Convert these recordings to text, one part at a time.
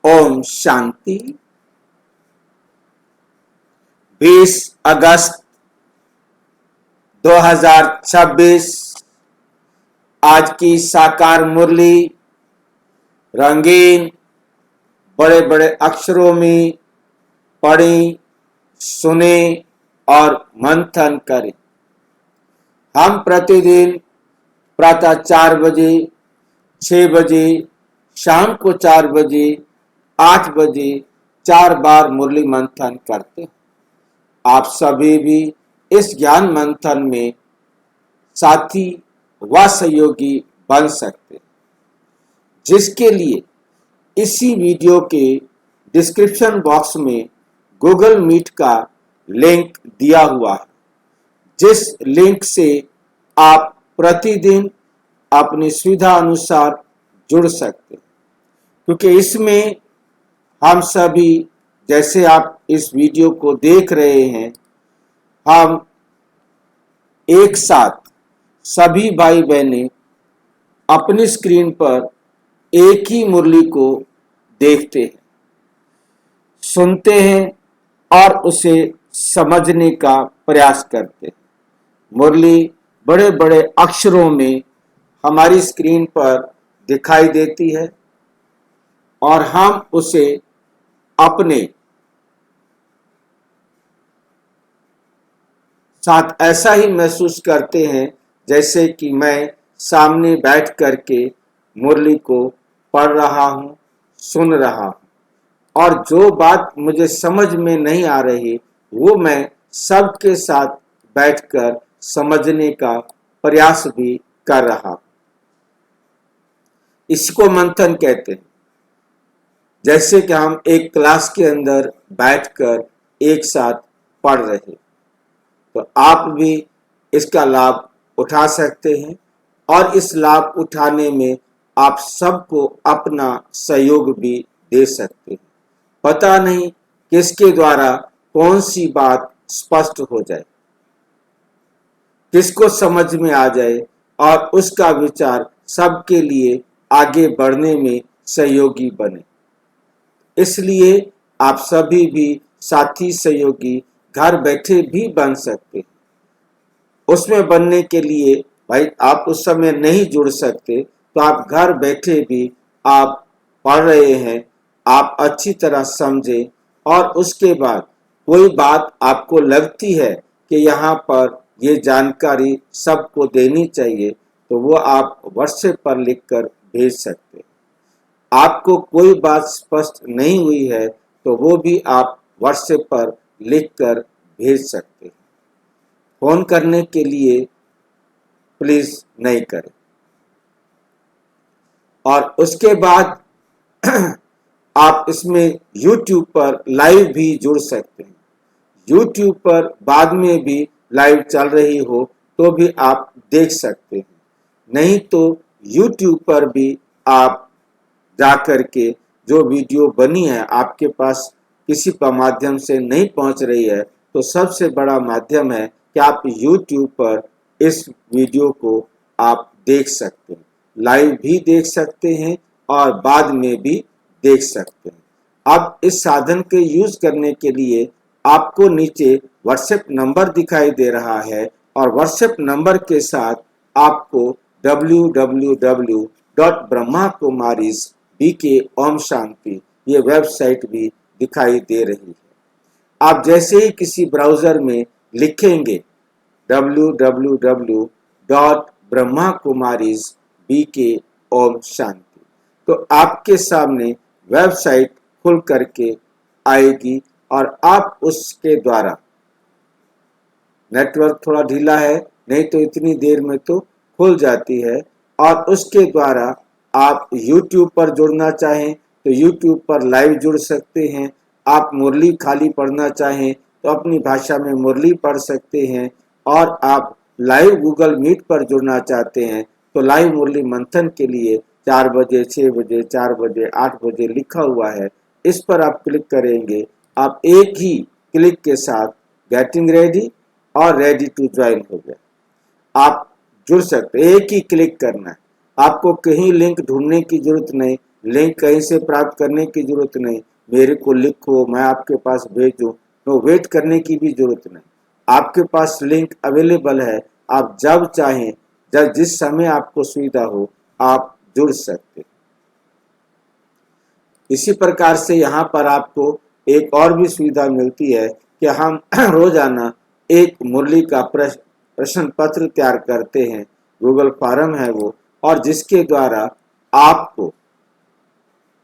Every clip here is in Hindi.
ओम शांति। 20 अगस्त 2026 आज की साकार मुरली रंगीन बड़े बड़े अक्षरों में पढ़ें, सुने और मंथन करें। हम प्रतिदिन प्रातः 4 बजे, 6 बजे, शाम को 4 बजे, 8 बजे 4 बार मुरली मंथन करते हैं। आप सभी भी इस ज्ञान मंथन में साथी व सहयोगी बन सकते हैं, जिसके लिए इसी वीडियो के डिस्क्रिप्शन बॉक्स में गूगल मीट का लिंक दिया हुआ है, जिस लिंक से आप प्रतिदिन अपनी सुविधा अनुसार जुड़ सकते हैं। क्योंकि इसमें हम सभी, जैसे आप इस वीडियो को देख रहे हैं, हम एक साथ सभी भाई बहनें अपनी स्क्रीन पर एक ही मुरली को देखते हैं, सुनते हैं और उसे समझने का प्रयास करते हैं। मुरली बड़े बड़े अक्षरों में हमारी स्क्रीन पर दिखाई देती है और हम उसे अपने साथ ऐसा ही महसूस करते हैं जैसे कि मैं सामने बैठ करके मुरली को पढ़ रहा हूँ, सुन रहा हूँ, और जो बात मुझे समझ में नहीं आ रही वो मैं सबके साथ बैठकर समझने का प्रयास भी कर रहा हूँ। इसको मंथन कहते हैं। जैसे कि हम एक क्लास के अंदर बैठकर एक साथ पढ़ रहे, तो आप भी इसका लाभ उठा सकते हैं और इस लाभ उठाने में आप सबको अपना सहयोग भी दे सकते हैं। पता नहीं किसके द्वारा कौन सी बात स्पष्ट हो जाए, किसको समझ में आ जाए और उसका विचार सबके लिए आगे बढ़ने में सहयोगी बने। इसलिए आप सभी भी साथी सहयोगी घर बैठे भी बन सकते हैं। उसमें बनने के लिए भाई आप उस समय नहीं जुड़ सकते, तो आप घर बैठे भी आप पढ़ रहे हैं, आप अच्छी तरह समझें और उसके बाद कोई बात आपको लगती है कि यहाँ पर ये जानकारी सबको देनी चाहिए, तो वो आप व्हाट्सएप पर लिखकर भेज सकते हैं। आपको कोई बात स्पष्ट नहीं हुई है तो वो भी आप व्हाट्सएप पर लिखकर भेज सकते हैं। फोन करने के लिए प्लीज नहीं करें। और उसके बाद आप इसमें YouTube पर लाइव भी जुड़ सकते हैं। YouTube पर बाद में भी लाइव चल रही हो तो भी आप देख सकते हैं। नहीं तो YouTube पर भी आप जा कर के जो वीडियो बनी है आपके पास किसी का माध्यम से नहीं पहुंच रही है, तो सबसे बड़ा माध्यम है कि आप YouTube पर इस वीडियो को आप देख सकते हैं, लाइव भी देख सकते हैं और बाद में भी देख सकते हैं। अब इस साधन के यूज करने के लिए आपको नीचे व्हाट्सएप नंबर दिखाई दे रहा है और व्हाट्सएप नंबर के साथ आपको www.brahmakumaris.bk ये वेबसाइट भी दिखाई दे रही है। आप जैसे ही किसी ब्राउजर में लिखेंगे www.brahmakumaris.bk तो आपके सामने वेबसाइट खुल करके आएगी और आप उसके द्वारा, नेटवर्क थोड़ा ढीला है नहीं तो इतनी देर में तो खुल जाती है, और उसके द्वारा आप YouTube पर जुड़ना चाहें तो YouTube पर लाइव जुड़ सकते हैं। आप मुरली खाली पढ़ना चाहें तो अपनी भाषा में मुरली पढ़ सकते हैं, और आप लाइव गूगल मीट पर जुड़ना चाहते हैं तो लाइव मुरली मंथन के लिए 4 बजे, 6 बजे, 4 बजे, 8 बजे लिखा हुआ है, इस पर आप क्लिक करेंगे। आप एक ही क्लिक के साथ गेटिंग रेडी और रेडी टू ज्वाइन हो गया, आप जुड़ सकते। एक ही क्लिक करना है, आपको कहीं लिंक ढूंढने की जरूरत नहीं, लिंक कहीं से प्राप्त करने की जरूरत नहीं, मेरे को लिखो मैं आपके पास भेजूं, तो वेट करने की भी जरूरत नहीं। आपके पास लिंक अवेलेबल है, आप जब चाहें, जब जिस समय आपको सुविधा हो आप जुड़ सकते। इसी प्रकार से यहाँ पर आपको एक और भी सुविधा मिलती है कि हम रोजाना एक मुरली का प्रश्न पत्र तैयार करते हैं, गूगल फॉर्म है वो, और जिसके द्वारा आपको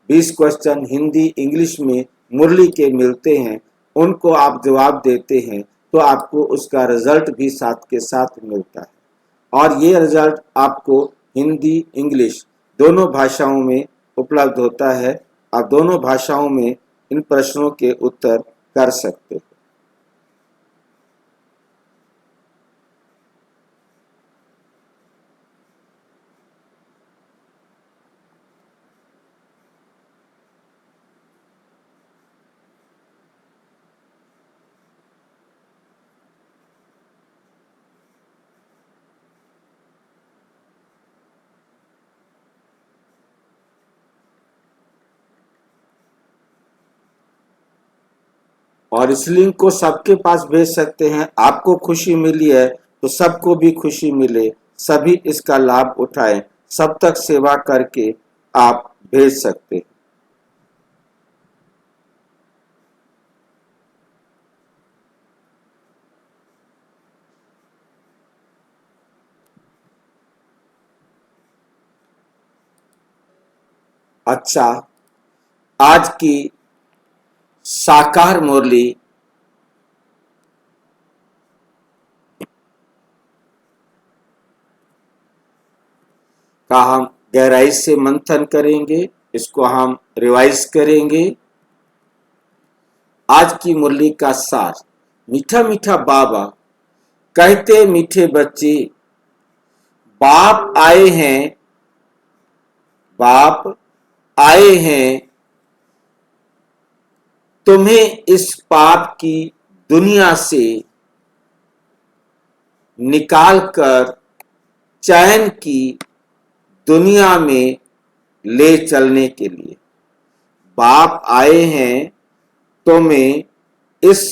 20 क्वेश्चन हिंदी इंग्लिश में मुरली के मिलते हैं, उनको आप जवाब देते हैं तो आपको उसका रिजल्ट भी साथ के साथ मिलता है। और ये रिजल्ट आपको हिंदी इंग्लिश दोनों भाषाओं में उपलब्ध होता है। आप दोनों भाषाओं में इन प्रश्नों के उत्तर कर सकते हैं। और इस लिंक को सबके पास भेज सकते हैं। आपको खुशी मिली है तो सबको भी खुशी मिले, सभी इसका लाभ उठाएं, सब तक सेवा करके आप भेज सकते हैं। अच्छा, आज की साकार मुरली का हम गहराई से मंथन करेंगे, इसको हम रिवाइज करेंगे। आज की मुरली का सार, मीठा मीठा बाबा कहते मीठे बच्चे, बाप आए हैं, बाप आए हैं तुम्हें इस पाप की दुनिया से निकाल कर चैन की दुनिया में ले चलने के लिए। बाप आए हैं तुम्हें इस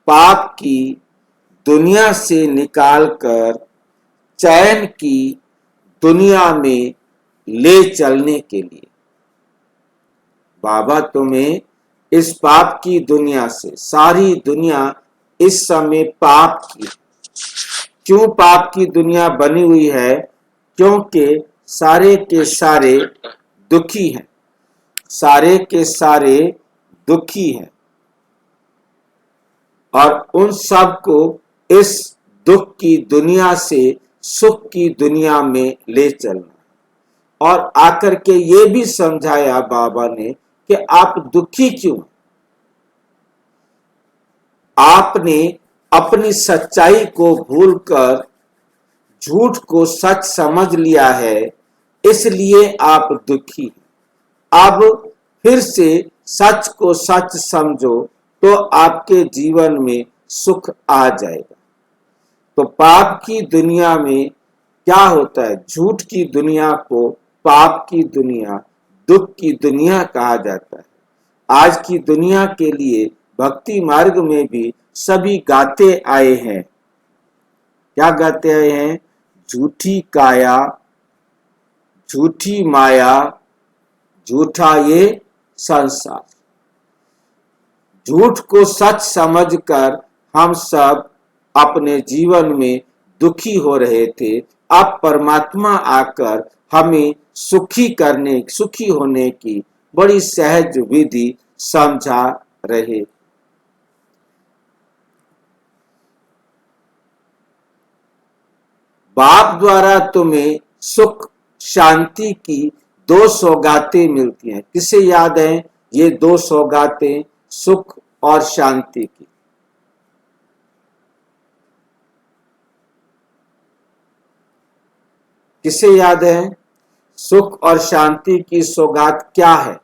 पाप की दुनिया से निकाल कर चैन की दुनिया में ले चलने के लिए। बाबा तुम्हें इस पाप की दुनिया से, सारी दुनिया इस समय पाप की, क्यों पाप की दुनिया बनी हुई है? क्योंकि सारे के सारे दुखी हैं, सारे के सारे दुखी हैं, और उन सब को इस दुख की दुनिया से सुख की दुनिया में ले चलना। और आकर के ये भी समझाया बाबा ने कि आप दुखी क्यों? आपने अपनी सच्चाई को भूलकर झूठ को सच समझ लिया है, इसलिए आप दुखी। अब फिर से सच को सच समझो तो आपके जीवन में सुख आ जाएगा। तो पाप की दुनिया में क्या होता है? झूठ की दुनिया को पाप की दुनिया, दुख की दुनिया कहा जाता है। आज की दुनिया के लिए भक्ति मार्ग में भी सभी गाते आए हैं। क्या गाते आए हैं? झूठी काया, झूठी माया, झूठा ये संसार। झूठ को सच समझकर हम सब अपने जीवन में दुखी हो रहे थे। अब परमात्मा आकर हमें सुखी होने की बड़ी सहज विधि समझा रहे। बाप द्वारा तुम्हें सुख शांति की 2 सौगातें मिलती हैं। किसे याद है ये 2 सौगातें, सुख और शांति की? किसे याद है? सुख और शांति की सौगात क्या है?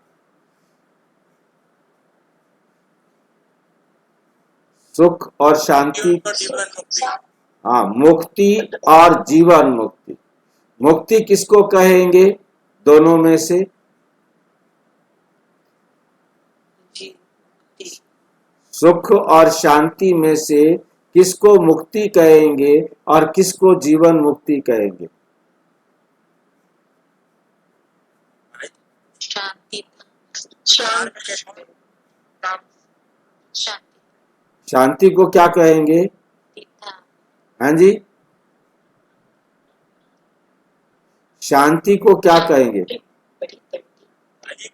सुख और शांति, हाँ, मुक्ति और जीवन मुक्ति। मुक्ति किसको कहेंगे दोनों में से? सुख और शांति में से किसको मुक्ति कहेंगे और किसको जीवन मुक्ति कहेंगे? शांति। शांति को क्या कहेंगे? हाँ जी, शांति को क्या कहेंगे?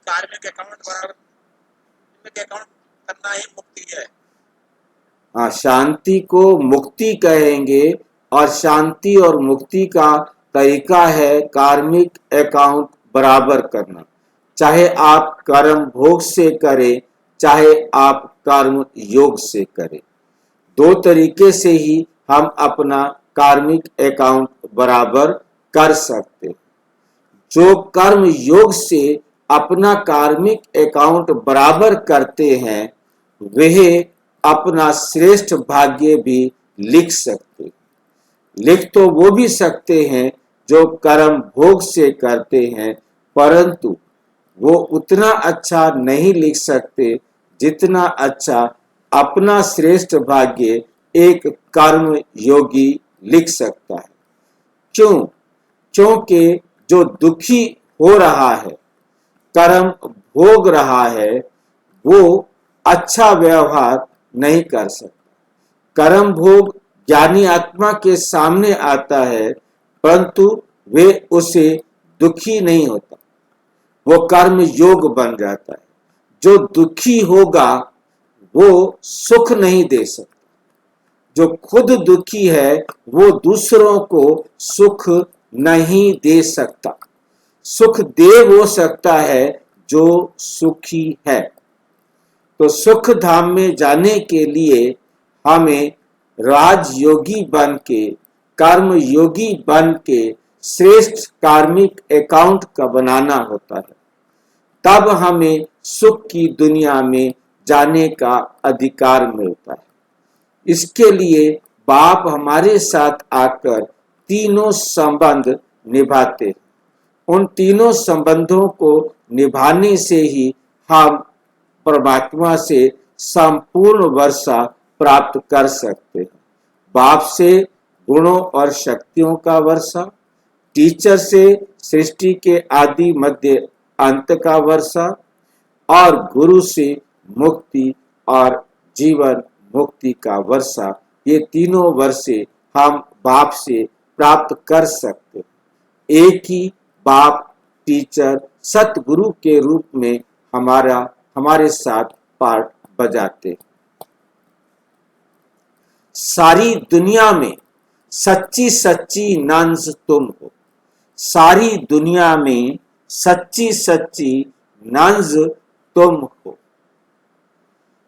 कार्मिक अकाउंट करना ही मुक्ति है। हाँ, शांति को मुक्ति कहेंगे और शांति और मुक्ति का तरीका है कार्मिक अकाउंट बराबर करना। चाहे आप कर्म भोग से करें, चाहे आप कर्म योग से करें, दो तरीके से ही हम अपना कार्मिक अकाउंट बराबर कर सकते। जो कर्म योग से अपना कार्मिक अकाउंट बराबर करते हैं वह अपना श्रेष्ठ भाग्य भी लिख सकते। लिख तो वो भी सकते हैं जो कर्म भोग से करते हैं, परंतु वो उतना अच्छा नहीं लिख सकते जितना अच्छा अपना श्रेष्ठ भाग्य एक कर्म योगी लिख सकता है। क्यों? क्योंकि जो दुखी हो रहा है, कर्म भोग रहा है, वो अच्छा व्यवहार नहीं कर सकता। कर्म भोग ज्ञानी आत्मा के सामने आता है, परंतु वे उसे दुखी नहीं होता, वो कर्म योग बन जाता है। जो दुखी होगा वो सुख नहीं दे सकता। जो खुद दुखी है वो दूसरों को सुख नहीं दे सकता। सुख दे वो सकता है जो सुखी है। तो सुख धाम में जाने के लिए हमें राजयोगी बन के, कर्म योगी बन के श्रेष्ठ कार्मिक अकाउंट का बनाना होता है। तब हमें सुख की दुनिया में जाने का अधिकार मिलता है। इसके लिए बाप हमारे साथ आकर तीनों संबंध निभाते हैं। उन तीनों संबंधों को निभाने से ही हम परमात्मा से संपूर्ण वर्षा प्राप्त कर सकते हैं। बाप से गुणों और शक्तियों का वर्षा, टीचर से सृष्टि के आदि मध्य अंत का वर्षा, और गुरु से मुक्ति और जीवन मुक्ति का वर्षा। ये तीनों वर्षे हम बाप से प्राप्त कर सकते। एक ही बाप टीचर सतगुरु के रूप में हमारे साथ पार्ट बजाते। सारी दुनिया में सच्ची सच्ची नंस तुम हो। सारी दुनिया में सच्ची सच्ची नंस तुम हो।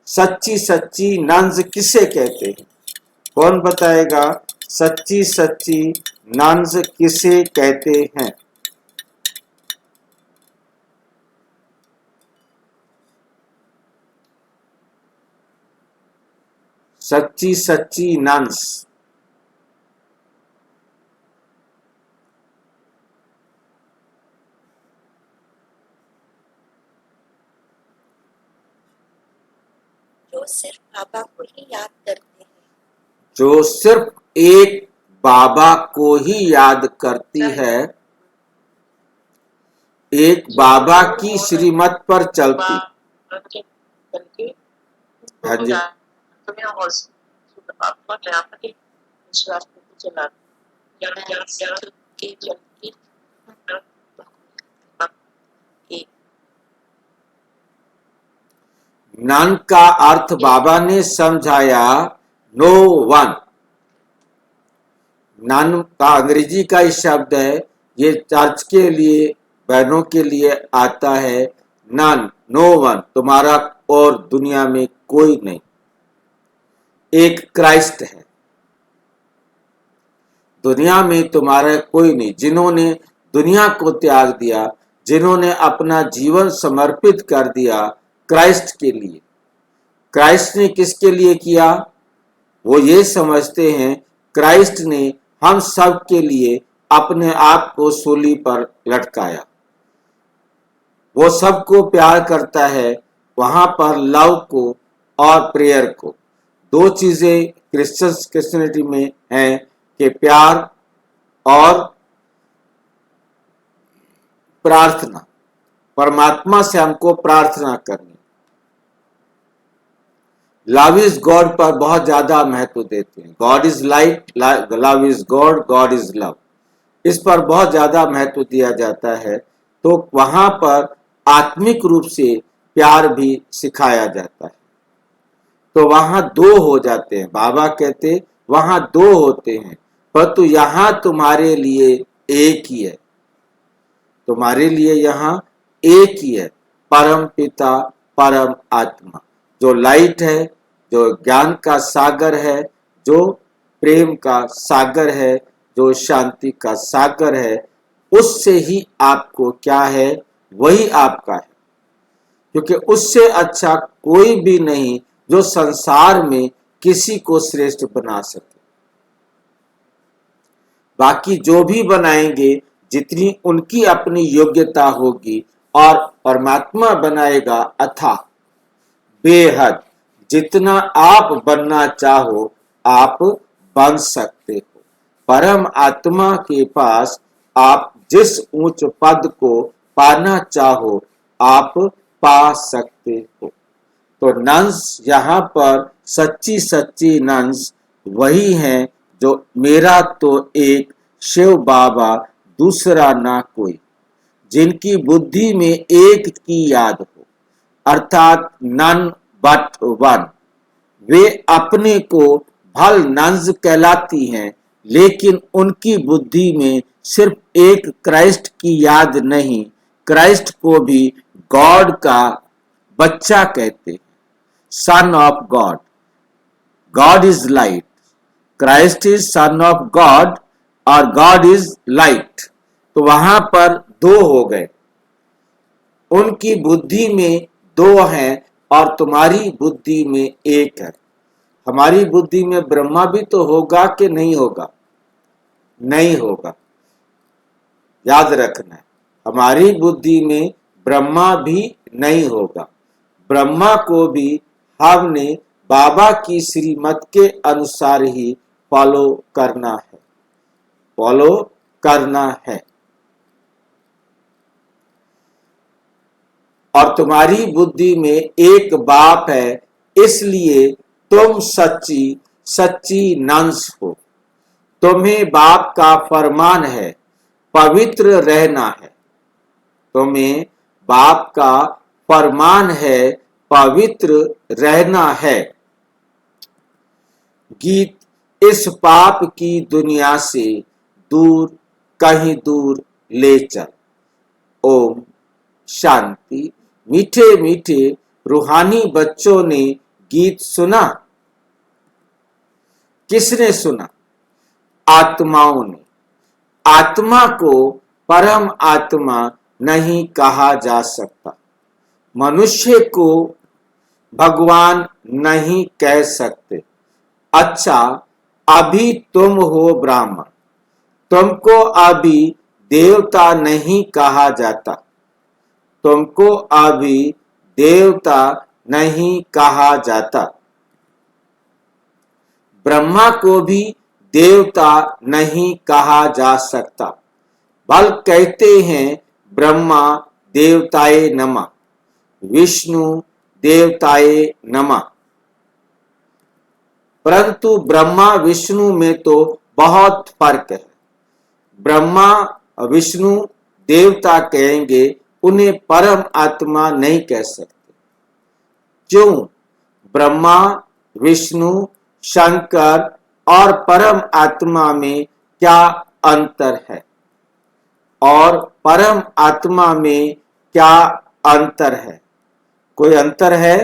सच्ची सच्ची नंस किसे कहते हैं? कौन बताएगा? सच्ची सच्ची नंस किसे कहते हैं? सच्ची सच्ची नंस। जो सिर्फ बाबा को ही याद करते हैं। जो सिर्फ एक बाबा को ही याद करती है, एक बाबा की श्रीमत पर चलती। हाँ जी, नन का अर्थ बाबा ने समझाया नो वन। नन का अंग्रेजी का ही शब्द है, ये चर्च के लिए बहनों के लिए आता है। नन, नो वन, तुम्हारा और दुनिया में कोई नहीं। एक क्राइस्ट है, दुनिया में तुम्हारा कोई नहीं। जिन्होंने दुनिया को त्याग दिया, जिन्होंने अपना जीवन समर्पित कर दिया क्राइस्ट के लिए। क्राइस्ट ने किसके लिए किया? वो ये समझते हैं क्राइस्ट ने हम सब के लिए अपने आप को सूली पर लटकाया। वो सबको प्यार करता है, वहां पर लव को और प्रेयर को, दो चीजें क्रिश्चियनिटी में हैं कि प्यार और प्रार्थना। परमात्मा से हमको प्रार्थना करनी। लव इज गॉड पर बहुत ज्यादा महत्व देते हैं। God is light, love is God, God is love, इस पर बहुत ज्यादा महत्व दिया जाता है। तो वहां पर आत्मिक रूप से प्यार भी सिखाया जाता है। तो वहां दो हो जाते हैं। बाबा कहते वहां दो होते हैं, परंतु यहां तुम्हारे लिए एक ही है। तुम्हारे लिए यहाँ एक ही है, परम पिता परम आत्मा, जो लाइट है, जो ज्ञान का सागर है, जो प्रेम का सागर है, जो शांति का सागर है। उससे ही आपको क्या है, वही आपका है, क्योंकि उससे अच्छा कोई भी नहीं जो संसार में किसी को श्रेष्ठ बना सके। बाकी जो भी बनाएंगे, जितनी उनकी अपनी योग्यता होगी, और परमात्मा बनाएगा अथाह बेहद। जितना आप बनना चाहो आप बन सकते हो। परम आत्मा के पास आप जिस उच्च पद को पाना चाहो आप पा सकते हो। तो नंस यहाँ पर सच्ची सच्ची नंस वही हैं जो मेरा तो एक शिव बाबा दूसरा ना कोई, जिनकी बुद्धि में एक की याद हो, अर्थात नन बट वन। वे अपने को भल नंस कहलाती हैं, लेकिन उनकी बुद्धि में सिर्फ एक क्राइस्ट की याद नहीं, क्राइस्ट को भी गॉड का बच्चा कहते हैं, son of God. God is light, Christ is son of God, और गॉड इज लाइट। तो वहां पर दो हो गए। उनकी बुद्धि में दो हैं और तुम्हारी बुद्धि में एक है। हमारी बुद्धि में ब्रह्मा भी तो होगा कि नहीं होगा? नहीं होगा, याद रखना है। हमारी बुद्धि में ब्रह्मा भी नहीं होगा। ब्रह्मा को भी हमने बाबा की श्रीमत के अनुसार ही फॉलो करना है, फॉलो करना है। और तुम्हारी बुद्धि में एक बाप है, इसलिए तुम सच्ची सच्ची नंस हो। तुम्हें बाप का फरमान है, पवित्र रहना है। तुम्हें बाप का फरमान है, पवित्र रहना है। गीत इस पाप की दुनिया से दूर, कहीं दूर ले चल। ओम शांति। मीठे मीठे रूहानी बच्चों ने गीत सुना। किसने सुना? आत्माओं ने। आत्मा को परम आत्मा नहीं कहा जा सकता। मनुष्य को भगवान नहीं कह सकते। अच्छा, अभी तुम हो ब्राह्मण, तुमको अभी देवता नहीं कहा जाता। तुमको अभी देवता नहीं कहा जाता। ब्रह्मा को भी देवता नहीं कहा जा सकता। बल कहते हैं ब्रह्मा देवताए नमः, विष्णु देवताए नमः। परंतु ब्रह्मा विष्णु में तो बहुत फर्क है। ब्रह्मा विष्णु देवता कहेंगे, उन्हें परम आत्मा नहीं कह सकते। क्यों? ब्रह्मा विष्णु शंकर और परम आत्मा में क्या अंतर है? और परम आत्मा में क्या अंतर है? कोई अंतर है?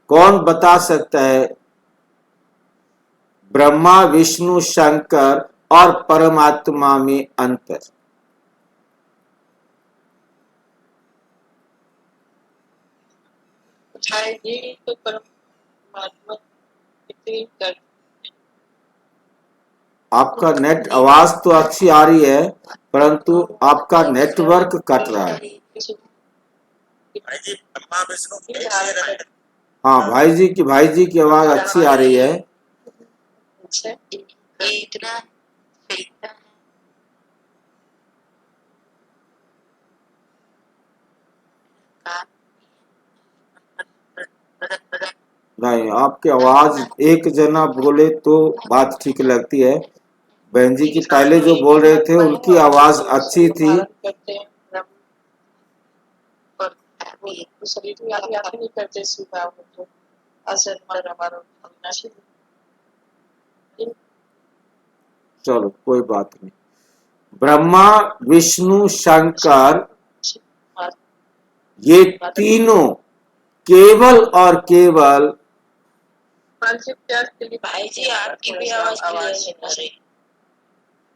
कौन बता सकता है? ब्रह्मा विष्णु शंकर और परमात्मा में अंतर। ये तो परमात्मा कितनी कर आपका नेट आवाज तो अच्छी आ रही है, परंतु आपका नेटवर्क कट रहा है। भाई जी ब्रह्मा विष्णु एक से रहते हैं। हाँ भाई जी की आवाज अच्छी आ रही है। अच्छा, ये इतना खरीदता है। नहीं, आपकी आवाज एक जना बोले तो बात ठीक लगती है। बहन जी की पहले जो बोल रहे थे उनकी आवाज अच्छी थी। चलो कोई बात नहीं। ब्रह्मा विष्णु शंकर ये तीनों केवल और केवल, भाई जी आपकी भी आवाज क्लियर है ना? सही।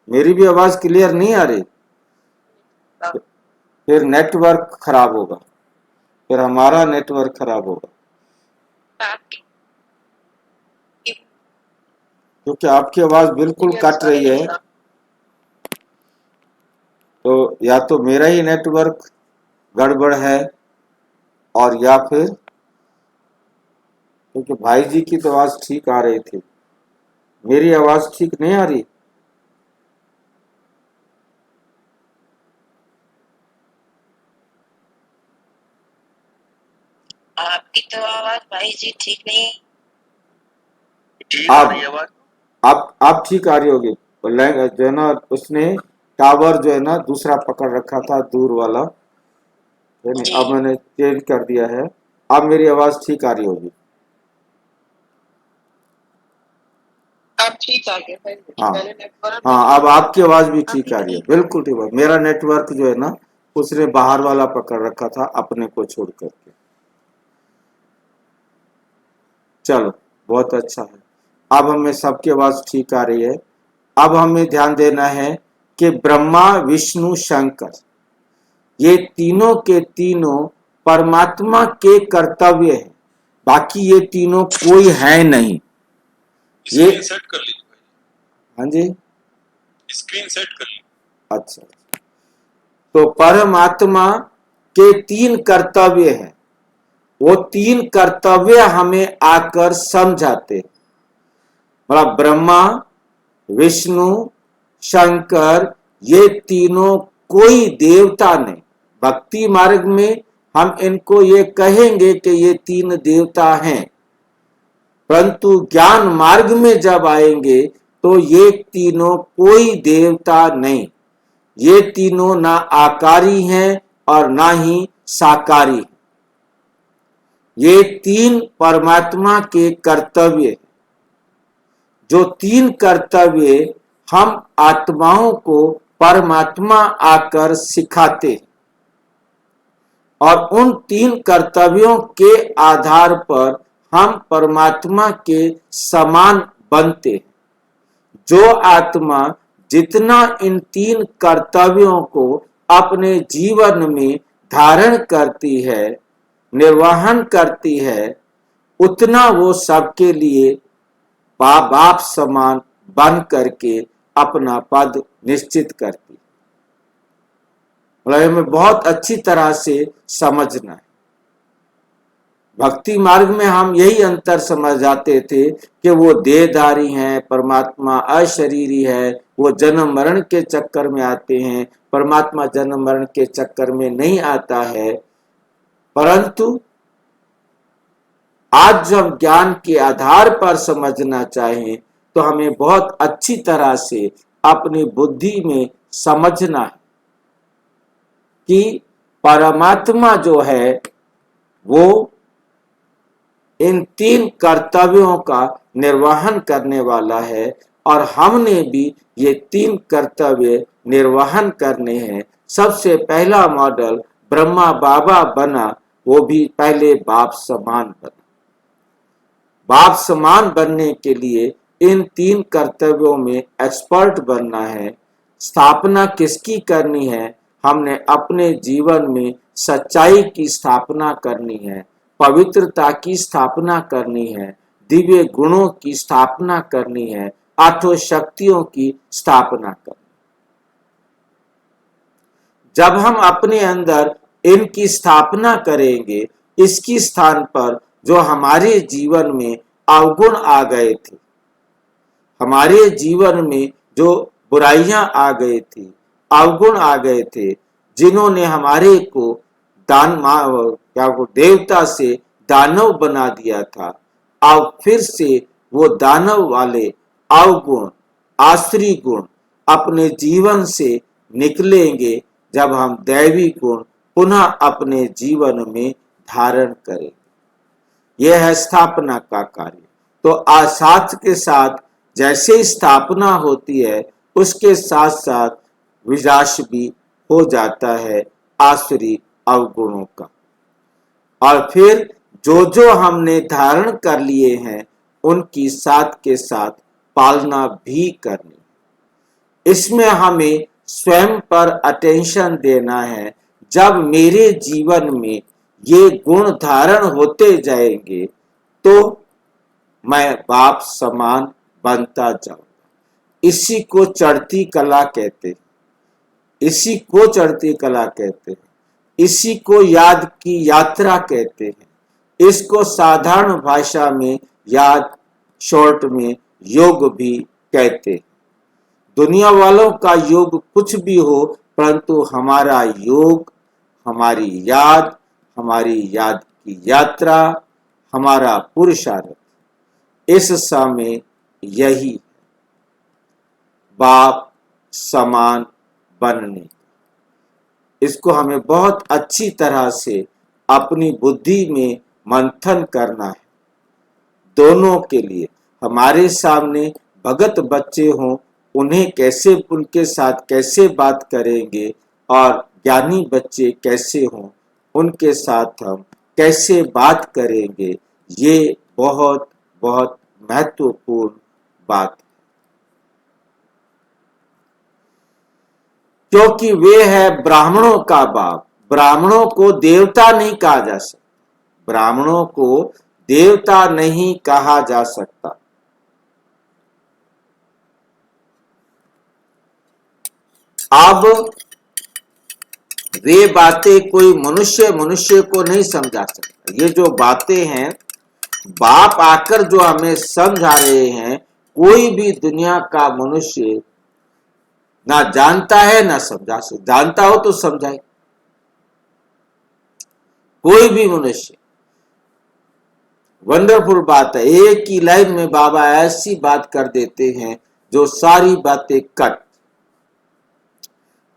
मेरी भी आवाज क्लियर नहीं आ रही, फिर नेटवर्क खराब होगा, फिर हमारा नेटवर्क खराब होगा, आपकी क्योंकि आपकी आवाज बिल्कुल कट रही है। तो या तो मेरा ही नेटवर्क गड़बड़ है, और या फिर क्योंकि भाई जी की तो आवाज ठीक आ रही थी, मेरी आवाज ठीक नहीं आ रही। आपकी तो आवाज भाई जी ठीक नहीं। ठीक आ रही है आवाज। आप ठीक आ रही होगी। जो है ना, उसने टावर जो है ना दूसरा पकड़ रखा था, दूर वाला, जी। अब मैंने चेंज कर दिया है। अब मेरी आवाज ठीक आ रही होगी। आप ठीक आ गए। हाँ हाँ, अब आपकी आवाज भी ठीक आ रही है, बिल्कुल ठीक है। मेरा नेटवर्क जो है ना, उसने बाहर वाला पकड़ रखा था अपने को छोड़ करके। चलो बहुत अच्छा है, अब हमें सबकी आवाज ठीक आ रही है। अब हमें ध्यान देना है कि ब्रह्मा विष्णु शंकर ये तीनों के तीनों परमात्मा के कर्तव्य है, बाकी ये तीनों कोई है नहीं। ये स्क्रीन सेट कर लीजिए भाई। हाँ जी, स्क्रीन सेट कर लीजिए। अच्छा। तो परमात्मा के तीन कर्तव्य हैं, वो तीन कर्तव्य हमें आकर समझाते हैं। मतलब ब्रह्मा विष्णु शंकर ये तीनों कोई देवता नहीं। भक्ति मार्ग में हम इनको ये कहेंगे कि ये तीन देवता हैं, परंतु ज्ञान मार्ग में जब आएंगे तो ये तीनों कोई देवता नहीं। ये तीनों ना आकारी हैं और ना ही साकारी। ये तीन परमात्मा के कर्तव्य, जो तीन कर्तव्य हम आत्माओं को परमात्मा आकर सिखाते, और उन तीन कर्तव्यों के आधार पर हम परमात्मा के समान बनते। जो आत्मा जितना इन तीन कर्तव्यों को अपने जीवन में धारण करती है, निर्वहन करती है, उतना वो सबके लिए बाप समान बन करके अपना पद निश्चित करती। मतलब हमें बहुत अच्छी तरह से समझना है। भक्ति मार्ग में हम यही अंतर समझ जाते थे कि वो देहधारी हैं, परमात्मा अशरीरी है, वो जन्म मरण के चक्कर में आते हैं, परमात्मा जन्म मरण के चक्कर में नहीं आता है। परंतु आज जब ज्ञान के आधार पर समझना चाहें तो हमें बहुत अच्छी तरह से अपनी बुद्धि में समझना है कि परमात्मा जो है वो इन तीन कर्तव्यों का निर्वहन करने वाला है, और हमने भी ये तीन कर्तव्य निर्वहन करने हैं। सबसे पहला मॉडल ब्रह्मा बाबा बना, वो भी पहले बाप समान बना। बाप समान बनने के लिए इन तीन कर्तव्यों में एक्सपर्ट बनना है। स्थापना किसकी करनी है? हमने अपने जीवन में सच्चाई की स्थापना करनी है, पवित्रता की स्थापना करनी है, दिव्य गुणों की स्थापना करनी है, आठों शक्तियों की स्थापना करें। जब हम अपने अंदर इनकी स्थापना करेंगे, इसकी स्थान पर जो हमारे जीवन में अवगुण आ गए थे, हमारे जीवन में जो बुराइयां आ गई थी, अवगुण आ गए थे, जिन्होंने हमारे को देवता से दानव बना दिया था, अब फिर से वो दानव वाले अवगुण, आश्री गुण अपने जीवन से निकलेंगे जब हम दैवी गुण पुनः अपने जीवन में धारण करेंगे। यह है स्थापना का कार्य। तो साथ के साथ जैसे स्थापना होती है, उसके साथ साथ विनाश भी हो जाता है आसुरी अवगुणों का। और फिर जो जो हमने धारण कर लिए हैं, उनकी साथ के साथ पालना भी करनी। इसमें हमें स्वयं पर अटेंशन देना है। जब मेरे जीवन में ये गुण धारण होते जाएंगे, तो मैं बाप समान बनता जाऊंगा। इसी को चढ़ती कला कहते हैं, इसी को चढ़ती कला कहते हैं, इसी को याद की यात्रा कहते हैं। इसको साधारण भाषा में याद, शॉर्ट में योग भी कहते हैं। दुनिया वालों का योग कुछ भी हो, परंतु हमारा योग, हमारी याद की यात्रा, हमारा पुरुषार्थ इस समय यही बाप समान बनने। इसको हमें बहुत अच्छी तरह से अपनी बुद्धि में मंथन करना है। दोनों के लिए, हमारे सामने भगत बच्चे हों, उन्हें कैसे, उनके साथ कैसे बात करेंगे, और ज्ञानी बच्चे कैसे हों, उनके साथ हम कैसे बात करेंगे, ये बहुत बहुत महत्वपूर्ण बात है। क्योंकि वे है ब्राह्मणों का बाप। ब्राह्मणों को देवता नहीं कहा जा सकता, ब्राह्मणों को देवता नहीं कहा जा सकता। अब वे बातें कोई मनुष्य को नहीं समझा सकता। ये जो बातें हैं, बाप आकर जो हमें समझा रहे हैं, कोई भी दुनिया का मनुष्य ना जानता है ना समझा सकता। जानता हो तो समझाए, कोई भी मनुष्य। वंडरफुल बात है, एक ही लाइन में बाबा ऐसी बात कर देते हैं जो सारी बातें कट।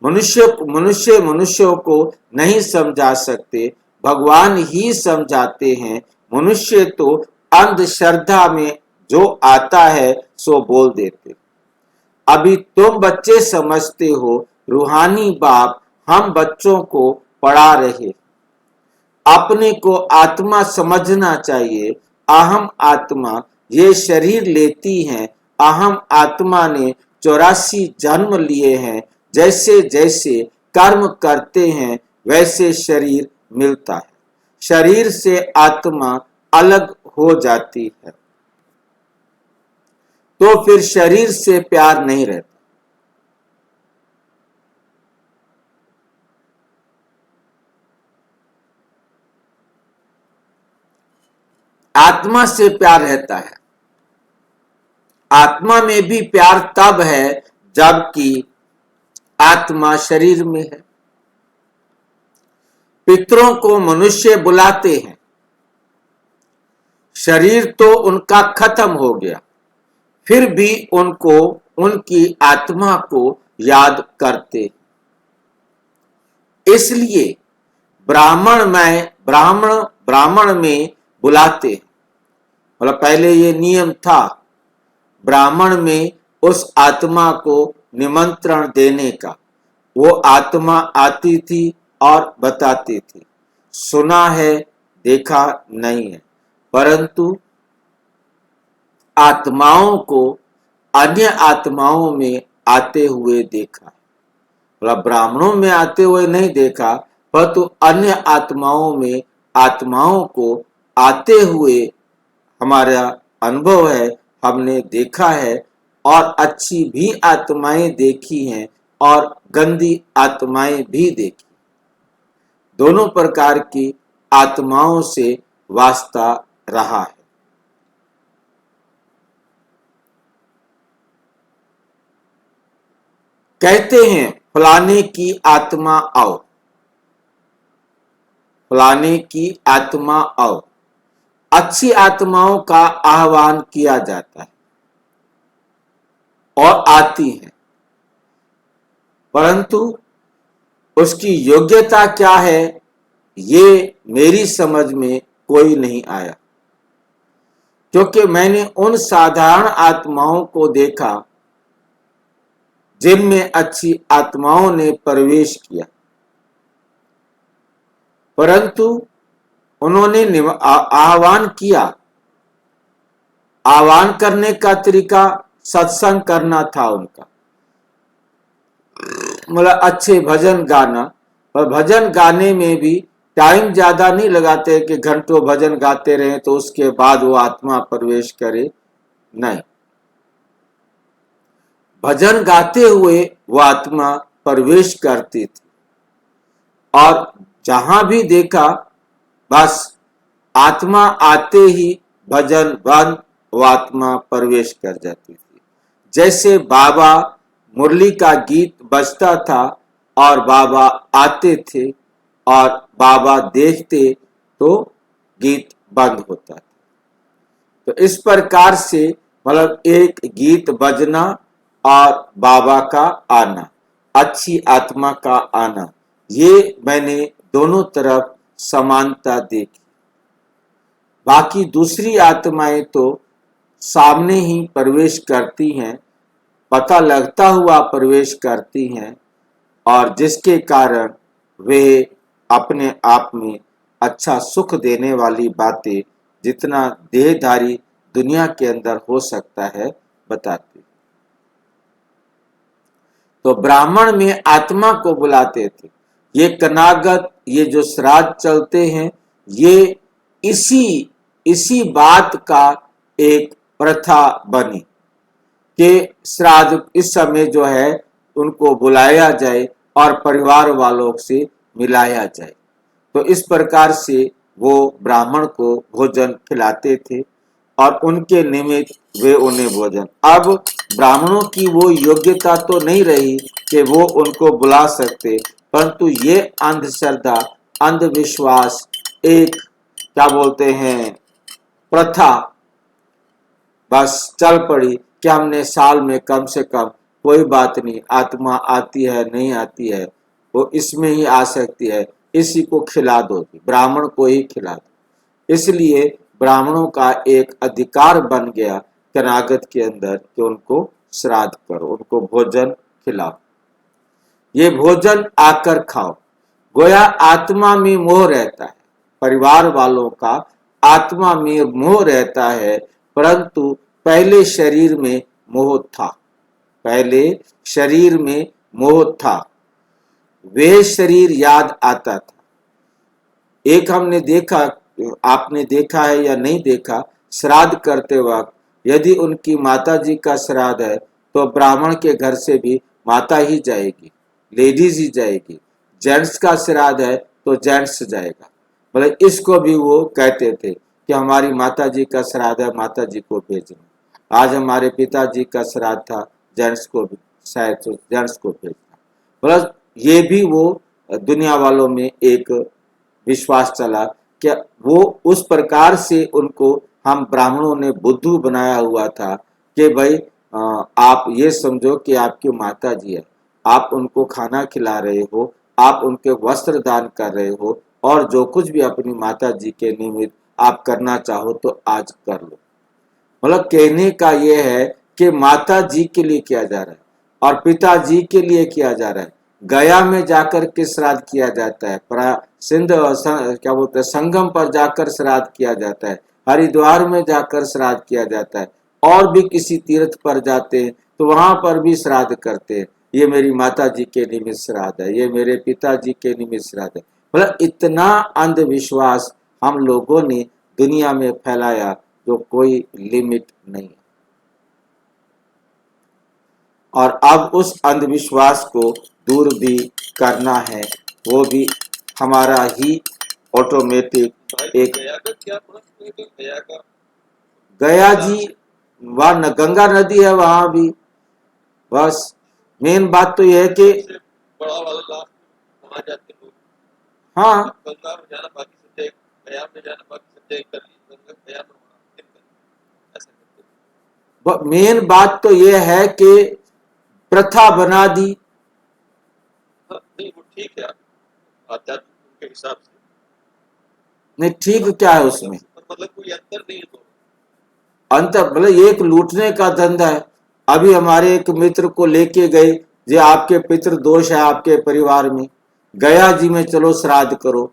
मनुष्यों को नहीं समझा सकते, भगवान ही समझाते हैं। मनुष्य तो अंधश्रद्धा में जो आता है सो बोल देते। अभी तुम बच्चे समझते हो, रूहानी बाप हम बच्चों को पढ़ा रहे। अपने को आत्मा समझना चाहिए। अहम आत्मा ये शरीर लेती है। अहम आत्मा ने 84 जन्म लिए हैं। जैसे जैसे कर्म करते हैं, वैसे शरीर मिलता है। शरीर से आत्मा अलग हो जाती है, तो फिर शरीर से प्यार नहीं रहता। आत्मा से प्यार रहता है। आत्मा में भी प्यार तब है जबकि आत्मा शरीर में है। पितरों को मनुष्य बुलाते हैं, शरीर तो उनका खत्म हो गया, फिर भी उनको, उनकी आत्मा को याद करते। इसलिए ब्राह्मण में बुलाते। मतलब पहले ये नियम था, ब्राह्मण में उस आत्मा को निमंत्रण देने का। वो आत्मा आती थी और बताती थी, सुना है, देखा नहीं है, परंतु आत्माओं को अन्य आत्माओं में आते हुए देखा। मतलब ब्राह्मणों में आते हुए नहीं देखा, परंतु अन्य आत्माओं में आत्माओं को आते हुए हमारा अनुभव है, हमने देखा है। और अच्छी भी आत्माएं देखी हैं और गंदी आत्माएं भी देखी। दोनों प्रकार की आत्माओं से वास्ता रहा है। कहते हैं फलाने की आत्मा आओ, फलाने की आत्मा आओ। अच्छी आत्माओं का आह्वान किया जाता है और आती है, परंतु उसकी योग्यता क्या है ये मेरी समझ में कोई नहीं आया, क्योंकि मैंने उन साधारण आत्माओं को देखा जिनमें अच्छी आत्माओं ने प्रवेश किया, परंतु उन्होंने आह्वान किया। आह्वान करने का तरीका सत्संग करना था उनका, मतलब अच्छे भजन गाना। पर भजन गाने में भी टाइम ज्यादा नहीं लगाते कि घंटों भजन गाते रहे तो उसके बाद वो आत्मा प्रवेश करे, नहीं। भजन गाते हुए वो आत्मा प्रवेश करती थी और जहां भी देखा बस आत्मा आते ही भजन बंद, वो आत्मा प्रवेश कर जाती थी। जैसे बाबा मुरली का गीत बजता था और बाबा आते थे और बाबा देखते तो गीत बंद होता था। तो इस प्रकार से मतलब एक गीत बजना और बाबा का आना, अच्छी आत्मा का आना, ये मैंने दोनों तरफ समानता देखी। बाकी दूसरी आत्माएं तो सामने ही प्रवेश करती हैं, पता लगता हुआ प्रवेश करती हैं और जिसके कारण वे अपने आप में अच्छा सुख देने वाली बातें जितना देहधारी दुनिया के अंदर हो सकता है बताते। तो ब्राह्मण में आत्मा को बुलाते थे। ये कनागत, ये जो श्राद्ध चलते हैं, ये इसी बात का एक प्रथा बनी कि श्राद्ध इस समय जो है उनको बुलाया जाए और परिवार वालों से मिलाया जाए। तो इस प्रकार से वो ब्राह्मण को भोजन खिलाते थे और उनके निमित्त वे उन्हें भोजन। अब ब्राह्मणों की वो योग्यता तो नहीं रही कि वो उनको बुला सकते, परंतु ये अंधश्रद्धा, अंधविश्वास, एक क्या बोलते हैं प्रथा बस चल पड़ी कि हमने साल में कम से कम, कोई बात नहीं, आत्मा आती है नहीं आती है वो इसमें ही आ सकती है, इसी को खिला दो, ब्राह्मण को ही खिला दो। इसलिए ब्राह्मणों का एक अधिकार बन गया कनागत के अंदर कि उनको श्राद्ध करो, उनको भोजन खिलाओ, ये भोजन आकर खाओ। गोया आत्मा में मोह रहता है, परिवार वालों का आत्मा में मोह रहता है, परंतु पहले शरीर में मोह था, पहले शरीर में मोह था, वे शरीर याद आता था। एक हमने देखा, आपने देखा है या नहीं देखा, श्राद्ध करते वक्त यदि उनकी माता जी का श्राद्ध है तो ब्राह्मण के घर से भी माता ही जाएगी, लेडीज ही जाएगी। जेंट्स का श्राद्ध है तो जेंट्स जाएगा। मतलब इसको भी वो कहते थे कि हमारी माता जी का श्राद्ध है, माता जी को भेजना। आज हमारे पिताजी का श्राद्ध था, जेंट्स को भी शायद तो जेंट्स को भेजना। मतलब ये भी वो दुनिया वालों में एक विश्वास चला कि वो उस प्रकार से उनको हम ब्राह्मणों ने बुद्धू बनाया हुआ था कि भाई आप ये समझो कि आपकी माता जी है, आप उनको खाना खिला रहे हो, आप उनके वस्त्र दान कर रहे हो और जो कुछ भी अपनी माता जी के निमित्त आप करना चाहो तो आज कर लो। मतलब कहने का ये है कि माता जी के लिए किया जा रहा है और पिताजी के लिए किया जा रहा है। गया में जाकर के श्राद्ध किया जाता है, सिंध क्या बोलते हैं संगम पर जाकर श्राद्ध किया जाता है, हरिद्वार में जाकर श्राद्ध किया जाता है, और भी किसी तीर्थ पर जाते हैं तो वहां पर भी श्राद्ध करते हैं। ये मेरी माता जी के निमित्त श्राद्ध है, ये मेरे पिताजी के निमित्त श्राद्ध है। मतलब इतना अंधविश्वास हम लोगों ने दुनिया में फैलाया जो कोई लिमिट नहीं। और अब उस अंधविश्वास को दूर भी करना है, वो भी हमारा ही ऑटोमेटिक एक। गया का क्या प्रश्न है कि गया का गया जी वहाँ गंगा नदी है, वहां भी बस मेन बात तो यह है कि सबसे बड़ा वाला लास्ट वहां जाते लोग, हाँ, गंगा में जाना बाकी सब जगह, गया में जाना बाकी सब जगह कर ली, गंगा गया में वहां फिर कर ली, ऐसा करते मेन बात तो यह है कि प्रथा बना दी। हाँ, नहीं वो ठीक है आध्यात्म के हिसाब से, नहीं ठीक क्या है उसमें मतलब कोई अंतर नहीं है। तो अंतर, मतलब एक लूटने का धंधा है। अभी हमारे एक मित्र को लेके गए, जे आपके पितृ दोष है आपके परिवार में, गया जी में चलो श्राद्ध करो,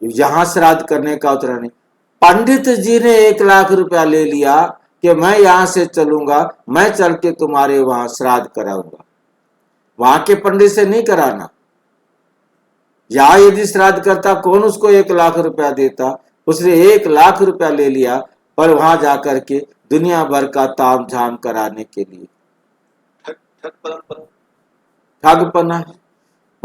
यहां श्राद्ध करने का उतरा नहीं। पंडित जी ने 1 लाख रुपया ले लिया कि मैं यहां से चलूंगा, मैं चल के तुम्हारे वहां श्राद्ध कराऊंगा। वहां के पंडित से नहीं कराना। यहाँ यदि श्राद्ध करता कौन उसको 1 लाख रुपया देता। उसने 1 लाख रुपया ले लिया पर वहां जाकर के दुनिया भर का ताम झाम कराने के लिए। ठग परंपरा ठगपना है।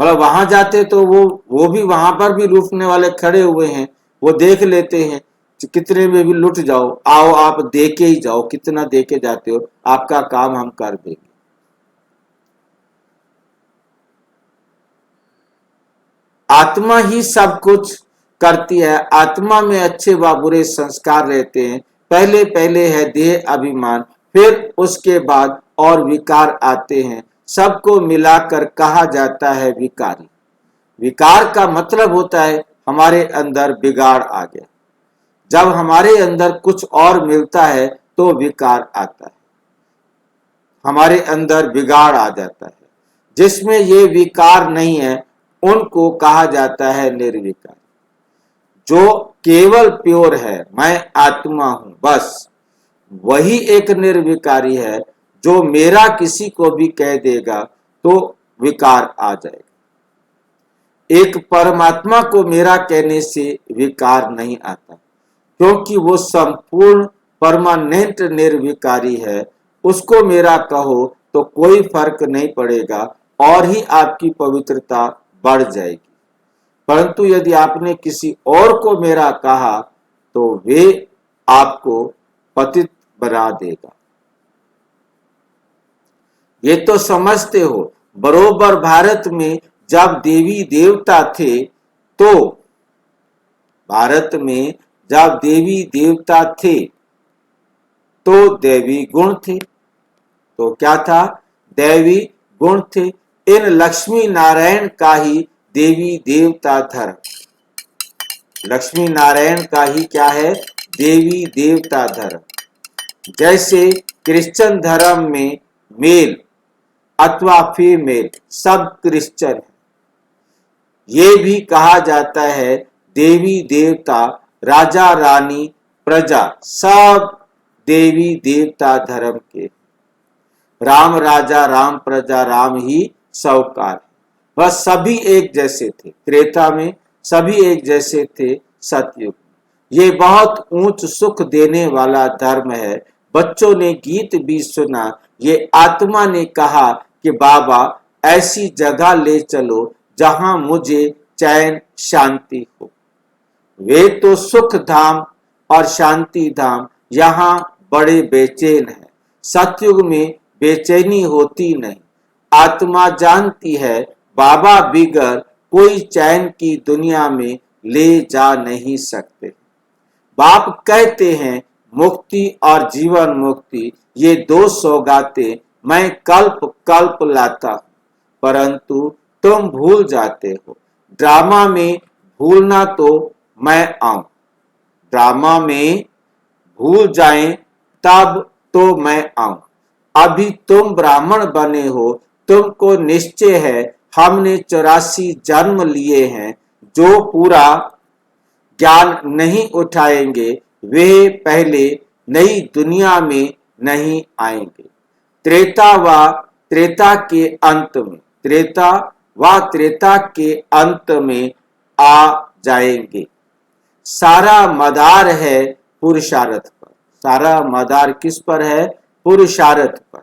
मतलब वहां जाते तो वो भी वहां पर भी लूटने वाले खड़े हुए हैं, वो देख लेते हैं कितने में भी लुट जाओ, आओ आप दे के ही जाओ, कितना दे के जाते हो, आपका काम हम कर देंगे। आत्मा ही सब कुछ करती है। आत्मा में अच्छे व बुरे संस्कार रहते हैं। पहले पहले है देह अभिमान, फिर उसके बाद और विकार आते हैं। सबको मिलाकर कहा जाता है विकारी। विकार का मतलब होता है हमारे अंदर बिगाड़ आ गया। जब हमारे अंदर कुछ और मिलता है तो विकार आता है, हमारे अंदर बिगाड़ आ जाता है। जिसमें ये विकार नहीं है उनको कहा जाता है निर्विकार। जो केवल प्योर है, मैं आत्मा हूं, बस वही एक निर्विकारी है। जो मेरा किसी को भी कह देगा तो विकार आ जाएगा। एक परमात्मा को मेरा कहने से विकार नहीं आता, क्योंकि वो संपूर्ण परमानेंट निर्विकारी है। उसको मेरा कहो तो कोई फर्क नहीं पड़ेगा और ही आपकी पवित्रता बढ़ जाएगी। परंतु यदि आपने किसी और को मेरा कहा तो वे आपको पतित बना देगा। ये तो समझते हो। बरोबर भारत में जब देवी देवता थे तो भारत में जब देवी देवता थे तो देवी गुण थे। तो क्या था? देवी गुण थे। इन लक्ष्मी नारायण का ही देवी देवता धर्म, लक्ष्मी नारायण का ही क्या है? देवी देवता धर्म। जैसे क्रिश्चियन धर्म में मेल अथवा फीमेल सब क्रिश्चियन है। ये भी कहा जाता है देवी देवता राजा रानी प्रजा सब देवी देवता धर्म के। राम राजा राम प्रजा राम ही सौकार। बस सभी एक जैसे थे। त्रेता में सभी एक जैसे थे। सतयुग ये बहुत ऊंच सुख देने वाला धर्म है। बच्चों ने गीत भी सुना। ये आत्मा ने कहा कि बाबा ऐसी जगह ले चलो जहां मुझे चैन शांति हो। वे तो सुख धाम और शांति धाम यहाँ बड़े बेचैन है। सतयुग में बेचैनी होती नहीं। आत्मा जानती है बाबा बिगर कोई चैन की दुनिया में ले जा नहीं सकते। बाप कहते हैं मुक्ति और जीवन मुक्ति ये दो सौगातें मैं कल्प कल्प लाता हूं, परंतु तुम भूल जाते हो। ड्रामा में भूलना तो मैं आऊं, ड्रामा में भूल जाएं तब तो मैं आऊं। अभी तुम ब्राह्मण बने हो, तुमको निश्चय है हमने 84 जन्म लिए हैं। जो पूरा ज्ञान नहीं उठाएंगे वे पहले नई दुनिया में नहीं आएंगे। त्रेता के अंत में, त्रेता के अंत में आ जाएंगे। सारा मदार है पुरुषार्थ पर। सारा मदार किस पर है? पुरुषार्थ पर।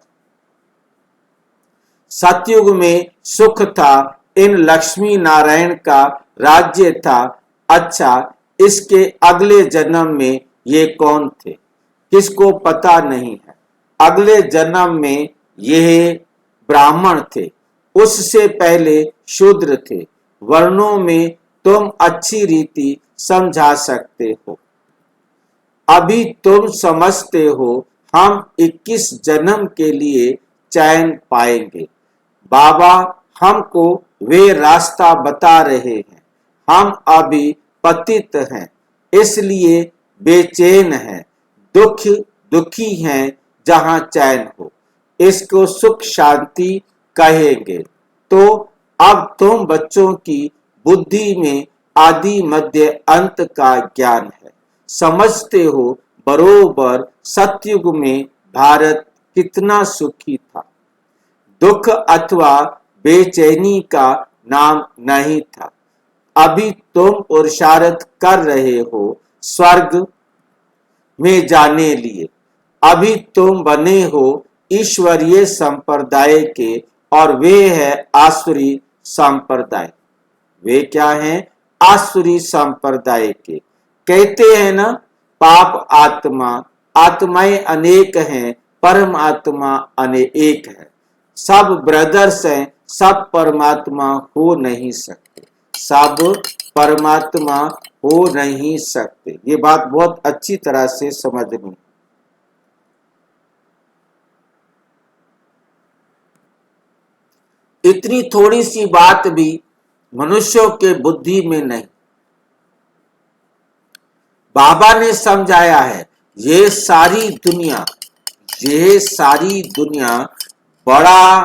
सतयुग में सुख था, इन लक्ष्मी नारायण का राज्य था। अच्छा, इसके अगले जन्म में ये कौन थे, किसको पता नहीं है। अगले जन्म में यह ब्राह्मण थे, उससे पहले शूद्र थे। वर्णों में तुम अच्छी रीति समझा सकते हो। अभी तुम समझते हो हम 21 जन्म के लिए चैन पाएंगे। बाबा हमको वे रास्ता बता रहे हैं। हम अभी पतित हैं, इसलिए बेचैन हैं, दुखी हैं। जहां चैन हो, इसको सुख शांति कहेंगे। तो अब तुम बच्चों की बुद्धि में आदि मध्य अंत का ज्ञान है। समझते हो बरोबर सतयुग में भारत कितना सुखी था। दुख अथवा बेचैनी का नाम नहीं था। अभी तुम पुरुषार्थ कर रहे हो स्वर्ग में जाने लिए। अभी तुम बने हो ईश्वरीय संप्रदाय के, और वे है आसुरी संप्रदाय। वे क्या हैं? आसुरी संप्रदाय के। कहते हैं ना, पाप आत्मा, आत्माएं अनेक हैं, परमात्मा एक है। सब ब्रदर्स हैं, सब परमात्मा हो नहीं सकते, सब परमात्मा हो नहीं सकते। ये बात बहुत अच्छी तरह से समझनी। इतनी थोड़ी सी बात भी मनुष्यों के बुद्धि में नहीं। बाबा ने समझाया है, ये सारी दुनिया बड़ा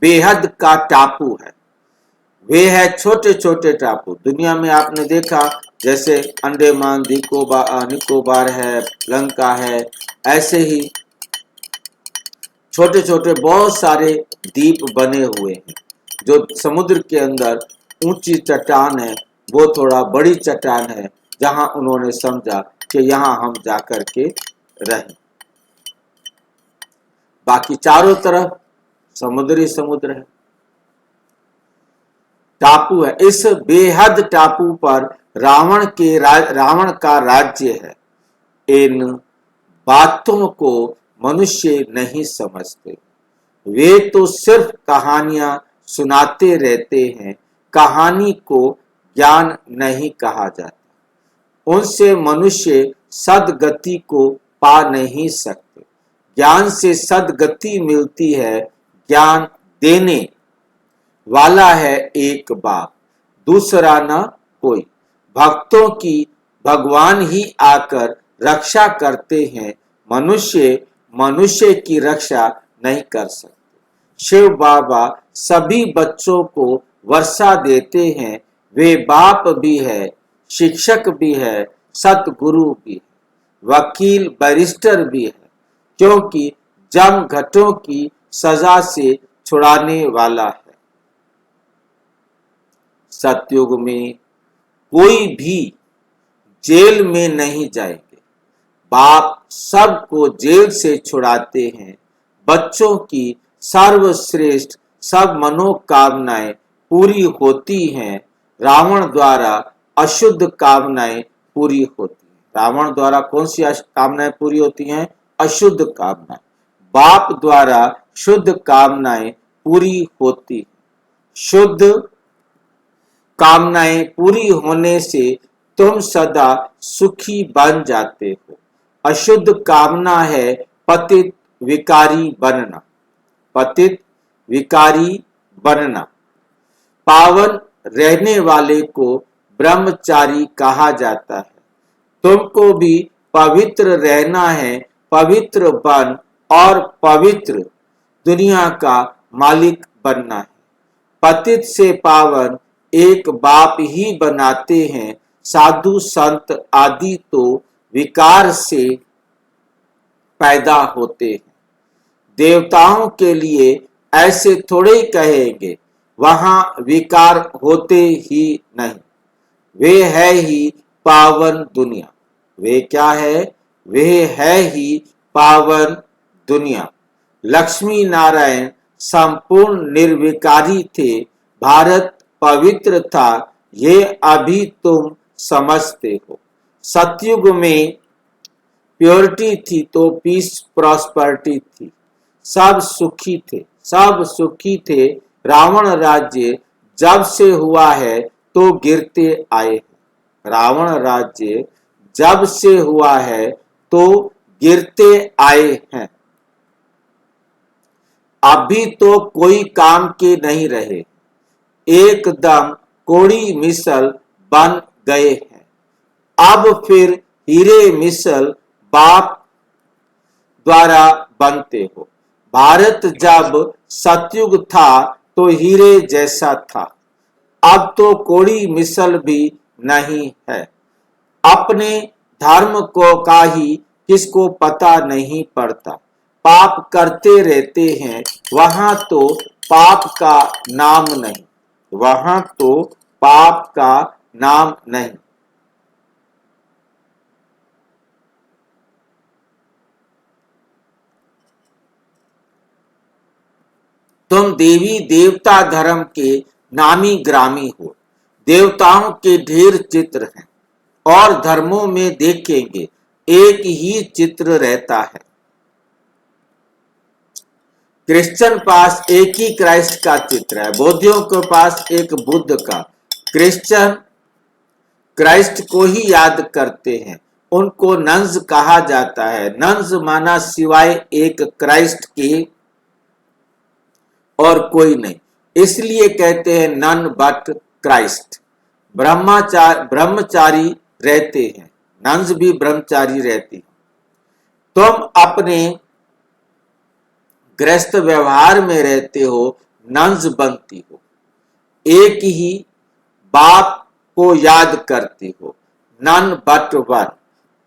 बेहद का टापू है। वे है छोटे छोटे टापू। दुनिया में आपने देखा, जैसे अंडमान निकोबार है, लंका है, ऐसे ही छोटे छोटे बहुत सारे द्वीप बने हुए हैं। जो समुद्र के अंदर ऊंची चट्टान है, वो थोड़ा बड़ी चट्टान है, जहां उन्होंने समझा कि यहां हम जाकर के रहें। बाकी चारों तरफ समुद्र है, टापू है। इस बेहद टापू पर रावण का राज्य है। इन बातों को मनुष्य नहीं समझते। वे तो सिर्फ कहानियां सुनाते रहते हैं। कहानी को ज्ञान नहीं कहा जाता। उनसे मनुष्य सदगति को पा नहीं सकते। ज्ञान से सदगति मिलती है। ज्ञान देने वाला है एक बाप, दूसरा ना कोई। भक्तों की भगवान ही आकर रक्षा करते हैं। मनुष्य की रक्षा नहीं कर सकते। शिव बाबा सभी बच्चों को वर्षा देते हैं। वे बाप भी है, शिक्षक भी है, सतगुरु भी है, वकील बैरिस्टर भी है, क्योंकि जम घटों की सजा से छुड़ाने वाला है। सतयुग में कोई भी जेल में नहीं जाएंगे। बाप सबको जेल से छुड़ाते हैं। बच्चों की सर्वश्रेष्ठ सब मनोकामनाएं पूरी होती हैं। रावण द्वारा अशुद्ध कामनाएं पूरी होती हैं। रावण द्वारा कौन सी कामनाएं पूरी होती हैं? अशुद्ध कामनाएं। बाप द्वारा शुद्ध कामनाएं पूरी होती हैं। शुद्ध कामनाएं पूरी होने से तुम सदा सुखी बन जाते हो। अशुद्ध कामना है पतित विकारी बनना। पतित विकारी बनना। पावन रहने वाले को ब्रह्मचारी कहा जाता है। तुमको भी पवित्र रहना है। पवित्र बन और पवित्र दुनिया का मालिक बनना है। पतित से पावन एक बाप ही बनाते हैं। साधु संत आदि तो विकार से पैदा होते हैं। देवताओं के लिए ऐसे थोड़े ही कहेंगे, वहां विकार होते ही नहीं। वे है ही पावन दुनिया। वे क्या है? वे है ही पावन दुनिया। लक्ष्मी नारायण संपूर्ण निर्विकारी थे, भारत पवित्र था, ये अभी तुम समझते हो। सतयुग में प्योरिटी थी तो पीस प्रॉस्पेरिटी थी, सब सुखी थे, सब सुखी थे। रावण राज्य जब से हुआ है तो गिरते आए हैं। रावण राज्य जब से हुआ है तो गिरते आए हैं। अभी तो कोई काम के नहीं रहे, एकदम कोड़ी मिसल बन गए हैं। अब फिर हीरे मिसल बाप द्वारा बनते हो। भारत जब सतयुग था तो हीरे जैसा था, अब तो कोड़ी मिसल भी नहीं है। अपने धर्म को का ही किसको पता नहीं पड़ता, पाप करते रहते हैं, वहां तो पाप का नाम नहीं, वहां तो पाप का नाम नहीं। तुम देवी देवता धर्म के नामी ग्रामी हो। देवताओं के ढेर चित्र हैं और धर्मों में देखेंगे एक ही चित्र रहता है। क्रिश्चियन पास एक ही क्राइस्ट का चित्र है, बौद्धियों के पास एक बुद्ध का। क्रिश्चियन क्राइस्ट को ही याद करते हैं, उनको नन्स कहा जाता है। नन्स माना सिवाय एक क्राइस्ट के और कोई नहीं, इसलिए कहते हैं नन बट क्राइस्ट। ब्रह्मचारी रहते हैं, नन्स भी ब्रह्मचारी रहती हैं। तुम अपने गृहस्थ व्यवहार में रहते हो, नन्स बनती हो। एक ही बाप को याद करते हो, नन बट वन।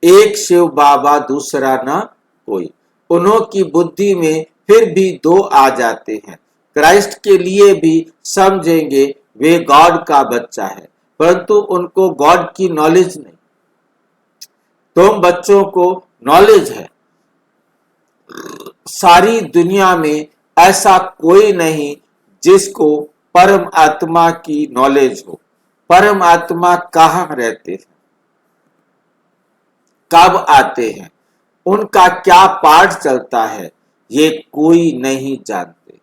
एक शिव बाबा दूसरा न कोई। उन्हों की बुद्धि में फिर भी दो आ जाते हैं। क्राइस्ट के लिए भी समझेंगे वे गॉड का बच्चा है, परंतु उनको गॉड की नॉलेज नहीं। तुम बच्चों को नॉलेज है। सारी दुनिया में ऐसा कोई नहीं जिसको परम आत्मा की नॉलेज हो। परम आत्मा कहाँ रहते हैं, कब आते हैं, उनका क्या पाठ चलता है, ये कोई नहीं जानते।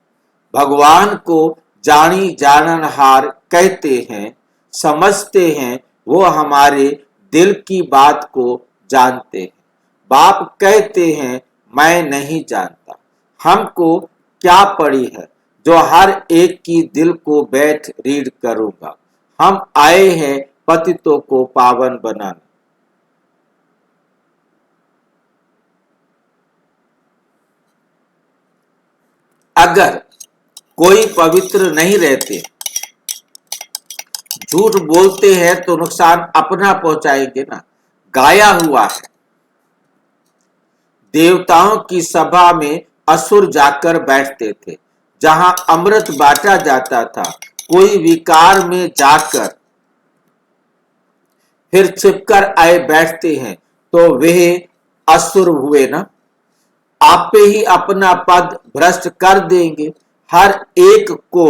भगवान को जानी जाननहार कहते हैं, समझते हैं, वो हमारे दिल की बात को जानते हैं। बाप कहते हैं मैं नहीं जानता, हमको क्या पड़ी है जो हर एक की दिल को बैठ रीड करूंगा। हम आए हैं पतितों को पावन बनाने। अगर कोई पवित्र नहीं रहते, झूठ बोलते हैं तो नुकसान अपना पहुंचाएंगे ना। गाया हुआ है, देवताओं की सभा में असुर जाकर बैठते थे, जहां अमृत बांटा जाता था। कोई विकार में जाकर फिर छिपकर आए बैठते हैं तो वे असुर हुए ना। आपे ही अपना पद भ्रष्ट कर देंगे। हर एक को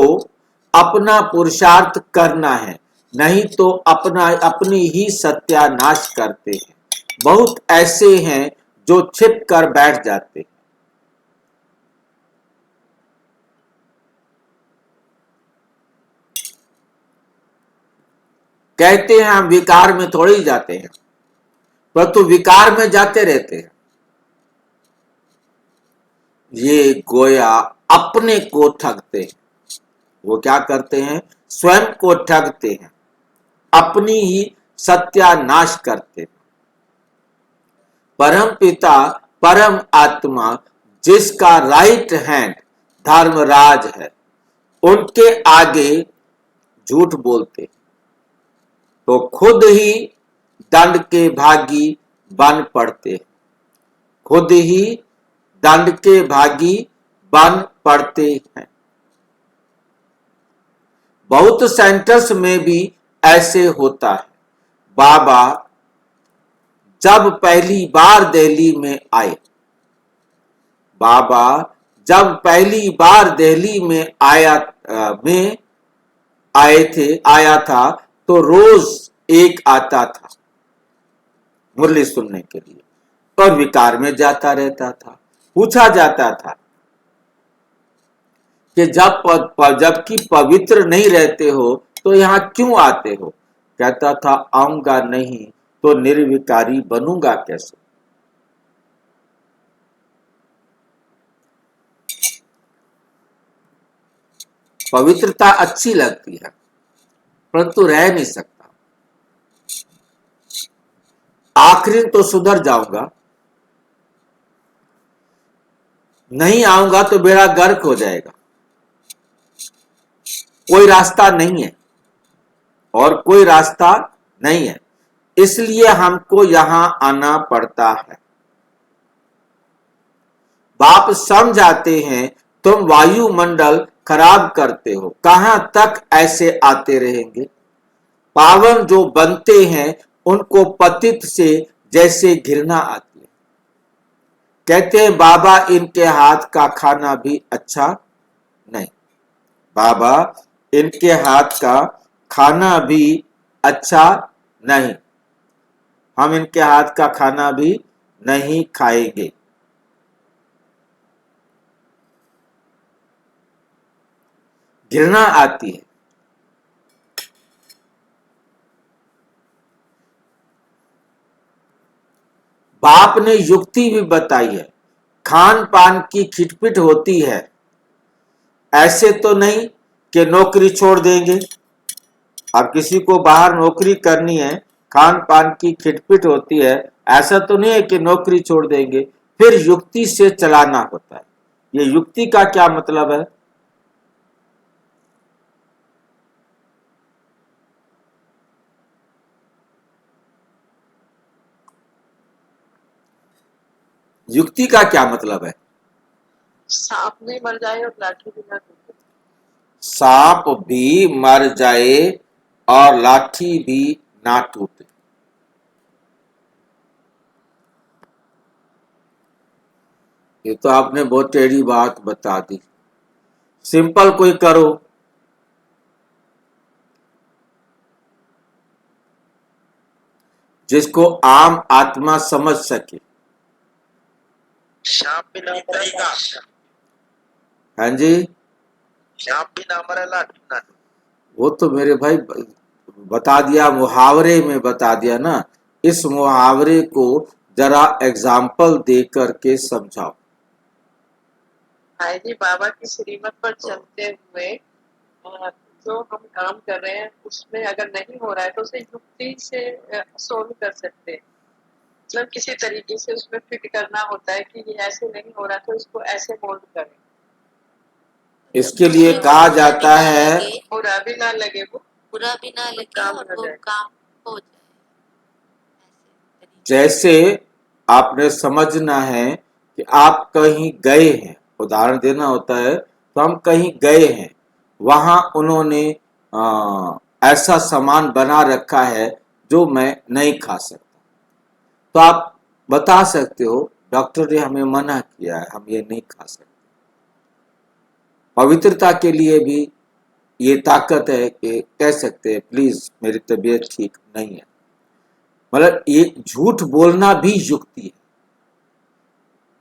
अपना पुरुषार्थ करना है, नहीं तो अपनी ही सत्यानाश करते हैं। बहुत ऐसे हैं जो छिप कर बैठ जाते हैं। कहते हैं हम विकार में थोड़े ही जाते हैं, परंतु विकार में जाते रहते हैं। ये गोया अपने को ठगते हैं। वो क्या करते हैं, स्वयं को ठगते हैं, अपनी ही सत्यानाश करते हैं। परम पिता परम आत्मा जिसका राइट हैंड धर्मराज है, उनके आगे झूठ बोलते तो खुद ही दंड के भागी बन पड़ते, खुद ही दंड के भागी बन पड़ते हैं। बहुत सेंटर्स में भी ऐसे होता है। बाबा जब पहली बार दिल्ली में आए, बाबा जब पहली बार दिल्ली में आया था तो रोज एक आता था मुरली सुनने के लिए और विकार में जाता रहता था। पूछा जाता था कि जबकि पवित्र नहीं रहते हो तो यहाँ क्यों आते हो? कहता था आऊंगा नहीं तो निर्विकारी बनूंगा कैसे? पवित्रता अच्छी लगती है परंतु रह नहीं सकता। आखिरी तो सुधर जाऊंगा, नहीं आऊंगा तो बेड़ा गर्क हो जाएगा। कोई रास्ता नहीं है और कोई रास्ता नहीं है, इसलिए हमको यहां आना पड़ता है। बाप समझाते हैं तुम वायुमंडल खराब करते हो, कहां तक ऐसे आते रहेंगे? पावन जो बनते हैं उनको पतित से जैसे घृणा आती है। कहते हैं बाबा इनके हाथ का खाना भी अच्छा नहीं, बाबा इनके हाथ का खाना भी अच्छा नहीं, हम इनके हाथ का खाना भी नहीं खाएंगे। घृणा आती है। बाप ने युक्ति भी बताई है, खान पान की खिटपिट होती है, ऐसे तो नहीं कि नौकरी छोड़ देंगे। अब किसी को बाहर नौकरी करनी है, खान पान की खिटपिट होती है, ऐसा तो नहीं है कि नौकरी छोड़ देंगे, फिर युक्ति से चलाना होता है। ये युक्ति का क्या मतलब है? युक्ति का क्या मतलब है? सांप भी मर जाए और लाठी भी ना टूटे। सांप भी मर जाए और लाठी भी ना टूटे। ये तो आपने बहुत टेढ़ी बात बता दी। सिंपल कोई करो। जिसको आम आत्मा समझ सके। सांप भी ना मरेगा, हाँ जी, सांप भी ना मरे लाठी ना टूटे। वो तो मेरे भाई बता दिया, मुहावरे में बता दिया ना। इस मुहावरे को जरा एग्जाम्पल दे करके समझाओ। भाई जी बाबा की श्रीमत पर चलते हुए जो हम काम कर रहे हैं उसमें अगर नहीं हो रहा है तो उसे युक्ति से सोल्व कर सकते हैं। मतलब किसी तरीके से उसमें फिट करना होता है कि ये ऐसे नहीं हो रहा तो इसको ऐसे मोल्ड करें। इसके लिए कहा जाता है, बुरा भी ना लगे वो, बुरा भी ना लगे काम और हो वो जाए। काम हो जाए। जैसे आपने समझना है कि आप कहीं गए हैं, उदाहरण देना होता है, तो हम कहीं गए हैं, वहां उन्होंने ऐसा सामान बना रखा है जो मैं नहीं खा सकता, तो आप बता सकते हो डॉक्टर ने हमें मना किया है, हम ये नहीं खा सकते। पवित्रता के लिए भी ये ताकत है कि कह सकते हैं प्लीज मेरी तबीयत ठीक नहीं है। मतलब ये झूठ बोलना भी युक्ति है।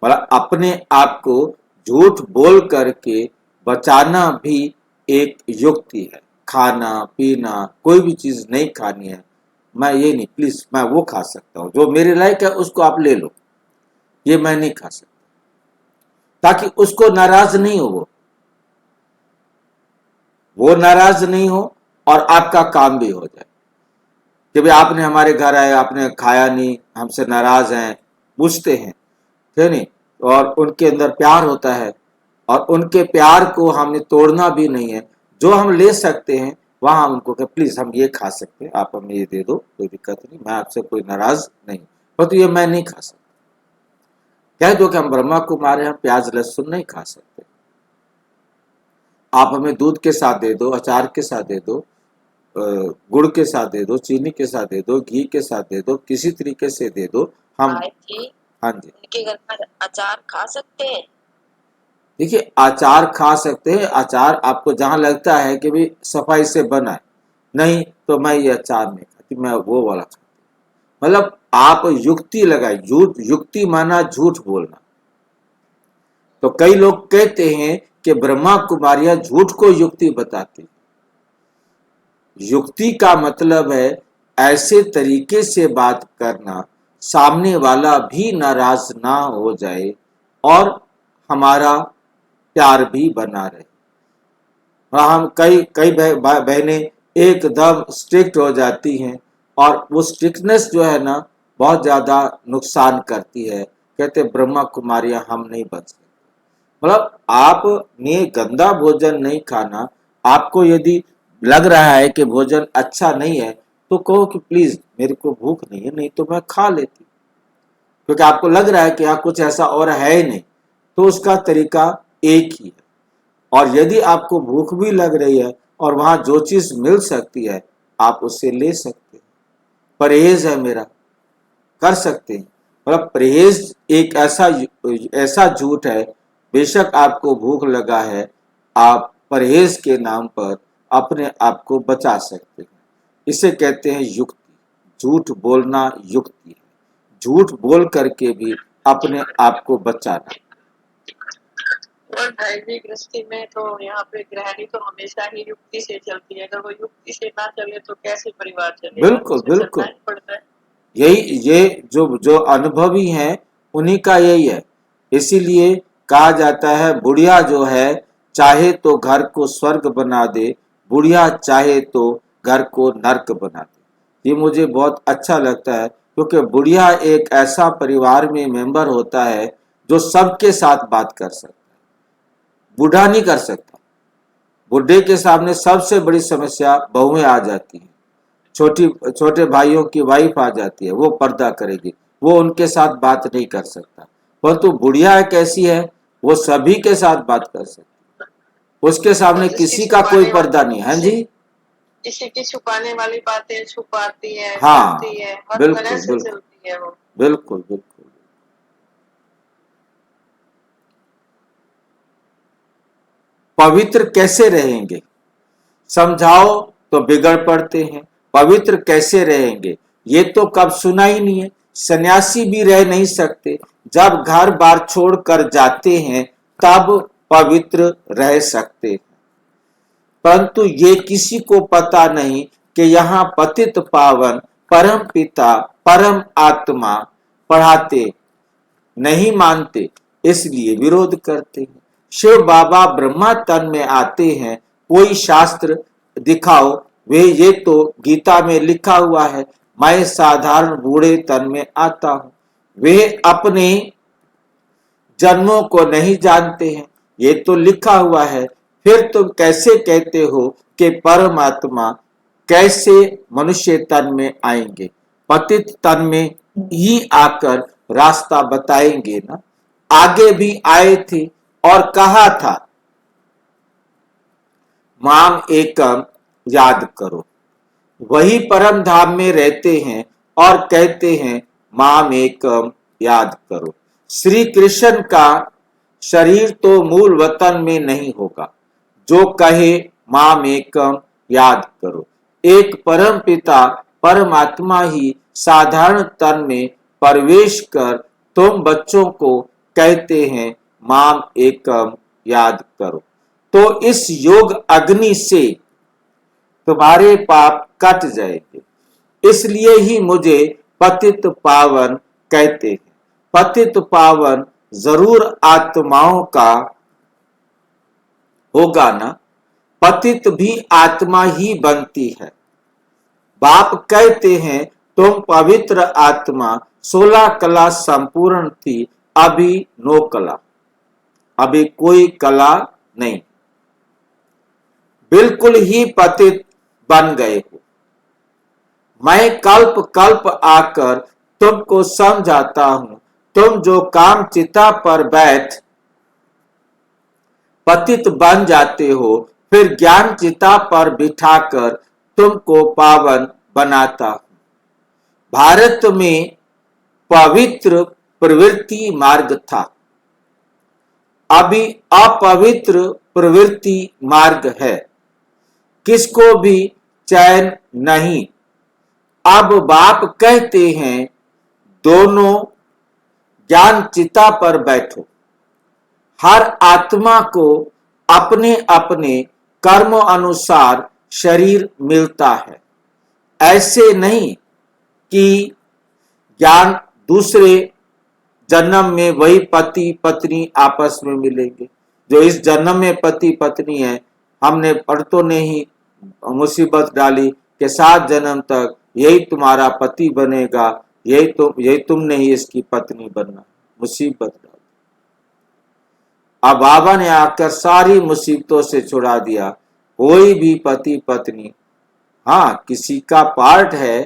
मतलब अपने आप को झूठ बोल करके बचाना भी एक युक्ति है। खाना पीना कोई भी चीज नहीं खानी है, मैं ये नहीं, प्लीज मैं वो खा सकता हूँ, जो मेरे लायक है उसको आप ले लो, ये मैं नहीं खा सकता, ताकि उसको नाराज नहीं हो, वो नाराज नहीं हो और आपका काम भी हो जाए कि भाई आपने हमारे घर आए, आपने खाया नहीं, हमसे नाराज हैं, पूछते हैं, ठीक नहीं? और उनके अंदर प्यार होता है और उनके प्यार को हमने तोड़ना भी नहीं है। जो हम ले सकते हैं वहां उनको कह प्लीज हम ये खा सकते हैं, आप हमें ये दे दो, कोई दिक्कत नहीं, मैं आपसे कोई नाराज नहीं, परंतु ये मैं नहीं खा सकता। कह दो कि हम ब्रह्मा कुमार हैं, हम प्याज लहसुन नहीं खा सकते, आप हमें दूध के साथ दे दो, अचार के साथ दे दो, गुड़ के साथ दे दो, चीनी के साथ दे दो, घी के साथ दे दो, किसी तरीके से दे दो, हम भाई जी हाँ जी उनके घर का अचार खा सकते हैं? देखिए, अचार खा सकते हैं, अचार आपको जहां लगता है कि भी सफाई से बना है, नहीं तो मैं ये अचार नहीं खाती, मैं वो वाला खाती। मतलब आप युक्ति लगाए, झूठ, युक्ति माना झूठ बोलना। तो कई लोग कहते हैं कि ब्रह्मा कुमारियां झूठ को युक्ति बताती। युक्ति का मतलब है ऐसे तरीके से बात करना सामने वाला भी नाराज ना हो जाए और हमारा प्यार भी बना रहे। हम कई कई बहनें एकदम स्ट्रिक्ट हो जाती हैं और वो स्ट्रिक्टनेस जो है ना बहुत ज्यादा नुकसान करती है। कहते ब्रह्मा कुमारियां हम नहीं बच सकते। मतलब आपने गंदा भोजन नहीं खाना। आपको यदि लग रहा है कि भोजन अच्छा नहीं है तो कहो कि प्लीज मेरे को भूख नहीं है, नहीं तो मैं खा लेती, क्योंकि आपको लग रहा है कि यहाँ कुछ ऐसा और है ही नहीं, तो उसका तरीका एक ही है। और यदि आपको भूख भी लग रही है और वहां जो चीज मिल सकती है आप उससे ले सकते हैं। परहेज है मेरा, कर सकते हैं। मतलब परहेज एक ऐसा झूठ है, बेशक आपको भूख लगा है, आप परहेज के नाम पर अपने आप को बचा सकते हैं। इसे कहते हैं युक्ति। झूठ बोलना युक्ति है, झूठ बोल करके भी अपने आप को बचाना। और दैवी गृहस्थी में तो यहाँ पे गृहिणी तो हमेशा ही युक्ति से चलती है। अगर वो युक्ति से ना चले तो कैसे परिवार चलेगा? बिल्कुल उसमें चलना बिल्कुल, ही पड़ता है। यही ये जो जो अनुभवी हैं उन्हीं का यही है। इसीलिए कहा जाता है बुढ़िया जो है चाहे तो घर को स्वर्ग बना दे, बुढ़िया चाहे तो घर को नर्क बना दे। ये मुझे बहुत अच्छा लगता है, क्योंकि बुढ़िया एक ऐसा परिवार में मेंबर होता है जो सबके साथ बात कर सकता है, बूढ़ा नहीं कर सकता। बुढ़े के सामने सबसे बड़ी समस्या बहुएं आ जाती हैं, छोटे भाइयों की वाइफ आ जाती है, वो पर्दा करेगी, वो उनके साथ बात नहीं कर सकता। परंतु बुढ़िया एक ऐसी है, वो सभी के साथ बात कर सकती है, उसके सामने और किसी का कोई पर्दा नहीं है। हाँ जी, किसी की छुपाने वाली बातें छुपाती है, हाँ, करती है, हर तरह बिल्कुल से बिल्कुल चलती है वो। बिल्कुल बिल्कुल। पवित्र कैसे रहेंगे, समझाओ तो बिगड़ पड़ते हैं। पवित्र कैसे रहेंगे ये तो कब सुना ही नहीं है। सन्यासी भी रह नहीं सकते, जब घर बार छोड़कर जाते हैं तब पवित्र रह सकते हैं। परंतु ये किसी को पता नहीं कि यहाँ पतित पावन परम पिता परम आत्मा पढ़ाते नहीं मानते, इसलिए विरोध करते हैं। शिव बाबा ब्रह्मा तन में आते हैं, कोई शास्त्र दिखाओ, वे ये तो गीता में लिखा हुआ है, मैं साधारण बूढ़े तन में आता हूं। वे अपने जन्मों को नहीं जानते हैं, ये तो लिखा हुआ है। फिर तुम कैसे कहते हो कि परमात्मा कैसे मनुष्य तन में आएंगे? पतित तन में ही आकर रास्ता बताएंगे ना। आगे भी आए थे और कहा था माम एकम याद करो। वही परम धाम में रहते हैं और कहते हैं माम एकम याद करो। श्री कृष्ण का शरीर तो मूल वतन में नहीं होगा जो कहे माम एकम याद करो। एक परम पिता परमात्मा ही साधारण तन में प्रवेश कर तुम बच्चों को कहते हैं माम एकम याद करो। तो इस योग अग्नि से तुम्हारे पाप कट जाएंगे। इसलिए ही मुझे पतित पावन कहते हैं। पतित पावन जरूर आत्माओं का होगा ना, पतित भी आत्मा ही बनती है। बाप कहते हैं तुम पवित्र आत्मा, 16 कला संपूर्ण थी, अभी 9 कला, अभी कोई कला नहीं, बिल्कुल ही पतित बन गए हो। मैं कल्प कल्प आकर तुमको समझाता हूं, तुम जो काम चिता पर बैठ पतित बन जाते हो, फिर ज्ञान चिता पर बिठाकर तुमको पावन बनाता हूं। भारत में पवित्र प्रवृत्ति मार्ग था, अभी अपवित्र प्रवृत्ति मार्ग है, किसको भी चैन नहीं। अब बाप कहते हैं दोनों ज्ञान चिता पर बैठो। हर आत्मा को अपने अपने कर्म अनुसार शरीर मिलता है। ऐसे नहीं कि ज्ञान दूसरे जन्म में वही पति पत्नी आपस में मिलेंगे। जो इस जन्म में पति पत्नी है, हमने पढ़तों ने ही मुसीबत डाली कि 7 जन्म तक यही तुम्हारा पति बनेगा, यही तुमने ही इसकी पत्नी बनना। मुसीबत डाली। अब बाबा ने आकर सारी मुसीबतों से छुड़ा दिया। कोई भी पति पत्नी, हाँ किसी का पार्ट है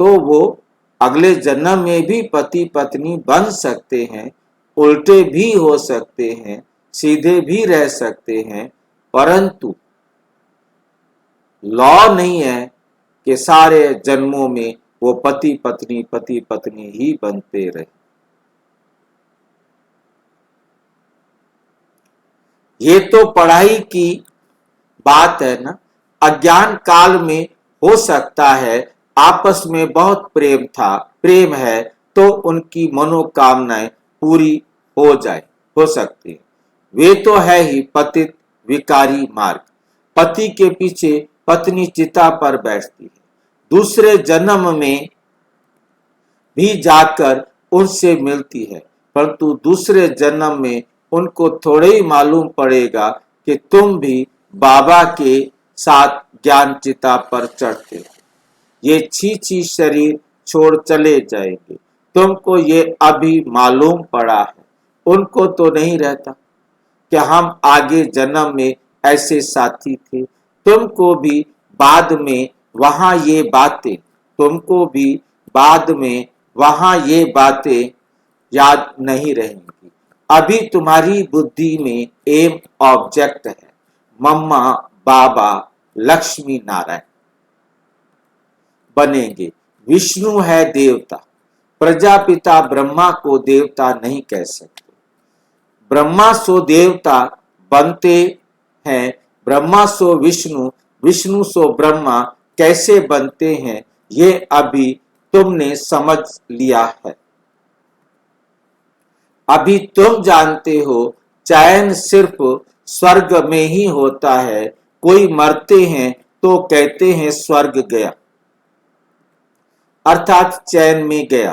तो वो अगले जन्म में भी पति पत्नी बन सकते हैं, उल्टे भी हो सकते हैं, सीधे भी रह सकते हैं, परंतु लॉ नहीं है कि सारे जन्मों में वो पति पत्नी ही बनते रहे। ये तो पढ़ाई की बात है ना। अज्ञान काल में हो सकता है आपस में बहुत प्रेम है तो उनकी मनोकामनाएं पूरी हो सकती है। वे तो है ही पतित विकारी मार्ग। पति के पीछे पत्नी चिता पर बैठती है, दूसरे जन्म में भी जाकर उनसे मिलती है, परंतु दूसरे जन्म में उनको थोड़े ही मालूम पड़ेगा कि तुम भी बाबा के साथ ज्ञान चिता पर चढ़ते हो। ये छी शरीर छोड़ चले जाएंगे। तुमको ये अभी मालूम पड़ा है, उनको तो नहीं रहता कि हम आगे जन्म में ऐसे साथी थे। तुमको भी बाद में वहां ये बातें याद नहीं रहेंगी। अभी तुम्हारी बुद्धि में एम ऑब्जेक्ट है, मम्मा बाबा लक्ष्मी नारायण बनेंगे। विष्णु है देवता। प्रजापिता ब्रह्मा को देवता नहीं कह सकते। ब्रह्मा सो देवता बनते हैं, ब्रह्मा सो विष्णु, विष्णु सो ब्रह्मा कैसे बनते हैं, ये अभी तुमने समझ लिया है। अभी तुम जानते हो चैन सिर्फ स्वर्ग में ही होता है। कोई मरते हैं तो कहते हैं स्वर्ग गया, अर्थात चैन में गया।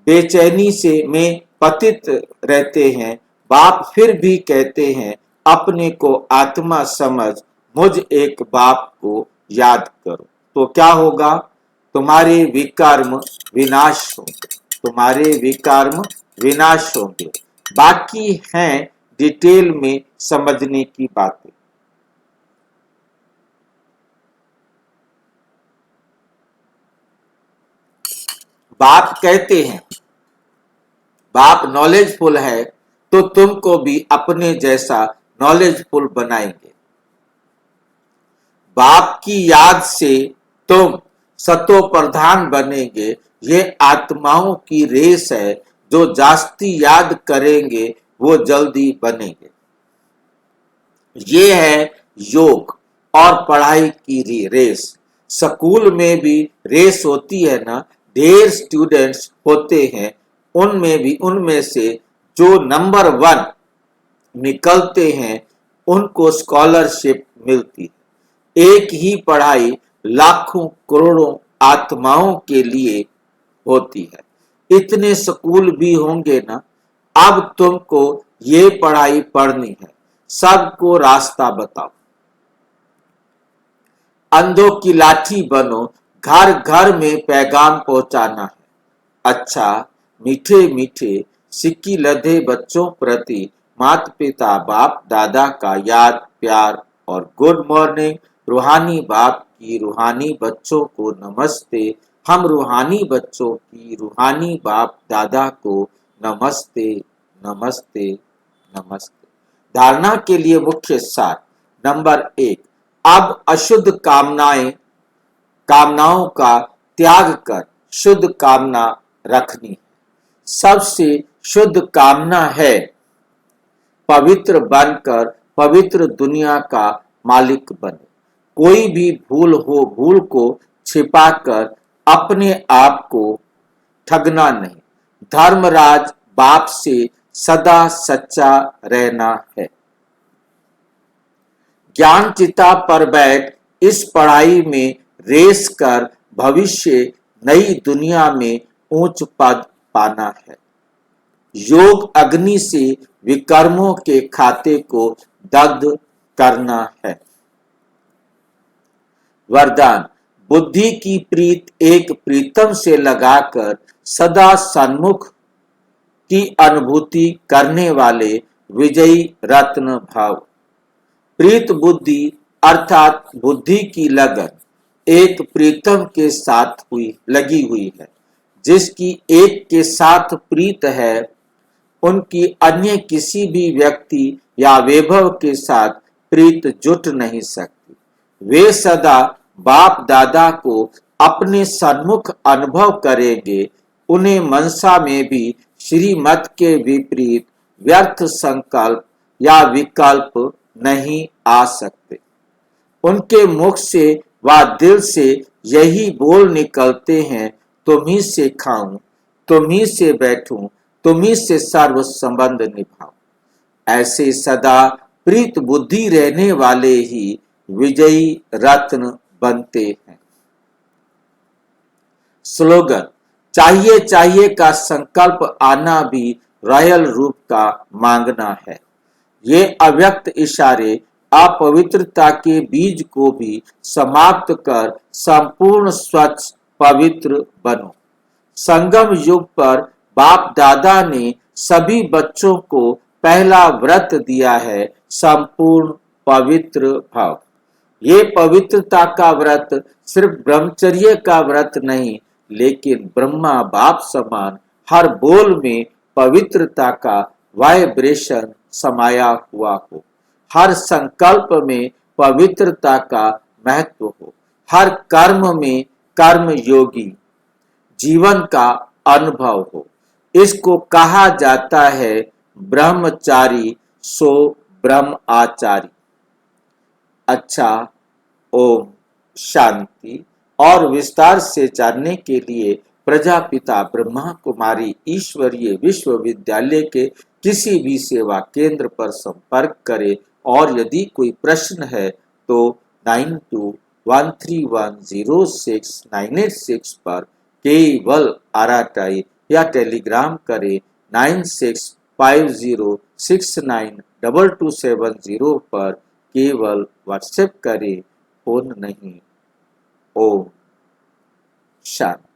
बेचैनी से में पतित रहते हैं। बाप फिर भी कहते हैं अपने को आत्मा समझ मुझ एक बाप को याद करो, तो क्या होगा? तुम्हारे विकर्म विनाश होंगे, तुम्हारे विकर्म विनाश होंगे। बाकी हैं डिटेल में समझने की बातें। बाप कहते हैं, बाप नॉलेजफुल है तो तुमको भी अपने जैसा नॉलेजफुल बनाएंगे। बाप की याद से तुम सतो प्रधान बनेंगे। ये आत्माओं की रेस है, जो जास्ती याद करेंगे वो जल्दी बनेंगे। ये है योग और पढ़ाई की रेस। स्कूल में भी रेस होती है ना, ढेर स्टूडेंट्स होते हैं, उनमें से जो नंबर 1 निकलते हैं उनको स्कॉलरशिप मिलती है। एक ही पढ़ाई लाखों करोड़ों आत्माओं के लिए होती है। इतने स्कूल भी होंगे ना। अब तुमको ये पढ़ाई पढ़नी है, सबको रास्ता बताओ। अंधों की लाठी बनो, घर घर में पैगाम पहुंचाना है। अच्छा मीठे मीठे सिक्की लदे बच्चों प्रति माता पिता बाप दादा का याद प्यार और गुड मॉर्निंग। रूहानी बाप की रूहानी बच्चों को नमस्ते। हम रूहानी बच्चों की रूहानी बाप दादा को नमस्ते नमस्ते नमस्ते। धारणा के लिए मुख्य सार। नंबर 1, अब अशुद्ध कामनाओं का त्याग कर शुद्ध कामना रखनी है। सबसे शुद्ध कामना है पवित्र बनकर पवित्र दुनिया का मालिक बने। कोई भी भूल हो, भूल को छिपाकर अपने आप को ठगना नहीं। धर्मराज बाप से सदा सच्चा रहना है। ज्ञान चिता पर बैठ इस पढ़ाई में रेस कर भविष्य नई दुनिया में ऊंच पद पाना है। योग अग्नि से विकर्मों के खाते को दग्ध करना है। वरदान, बुद्धि की प्रीत एक प्रीतम से लगाकर सदा सन्मुख की अनुभूति करने वाले विजयी रत्न भाव। प्रीत बुद्धि अर्थात बुद्धि की लगन एक प्रीतम के साथ लगी हुई है। जिसकी एक के साथ प्रीत है, उनकी अन्य किसी भी व्यक्ति या वैभव के साथ प्रीत जुट नहीं सकती। वे सदा बाप दादा को अपने सन्मुख अनुभव करेंगे। उन्हें मनसा में भी श्रीमत के विपरीत व्यर्थ संकल्प या विकल्प नहीं आ सकते। उनके मुख से व दिल से यही बोल निकलते हैं, तुम ही से खाऊं, तुम ही से बैठूं, तुम ही से सर्व संबंध निभाऊं। ऐसे सदा प्रीत बुद्धि रहने वाले ही विजयी रत्न बनते हैं। स्लोगन, चाहिए चाहिए का संकल्प आना भी रॉयल रूप का मांगना है। ये अव्यक्त इशारे अपवित्रता के बीज को भी समाप्त कर संपूर्ण स्वच्छ पवित्र बनो। संगम युग पर बाप दादा ने सभी बच्चों को पहला व्रत दिया है, संपूर्ण पवित्र भाव। ये पवित्रता का व्रत सिर्फ ब्रह्मचर्य का व्रत नहीं, लेकिन ब्रह्मा बाप समान हर बोल में पवित्रता का वाइब्रेशन समाया हुआ हो। हर संकल्प में पवित्रता का महत्व हो। हर कर्म में कर्म योगी जीवन का अनुभव हो। इसको कहा जाता है ब्रह्मचारी सो ब्रह्म आचारी। अच्छा, ओम शांति। और विस्तार से जानने के लिए प्रजापिता ब्रह्मा कुमारी ईश्वरीय विश्वविद्यालय के किसी भी सेवा केंद्र पर संपर्क करें। और यदि कोई प्रश्न है तो 9213106986 पर केवल आरटीआई या टेलीग्राम करें। 9650692270 पर केवल व्हाट्सएप करें, फोन नहीं। ओम शांति।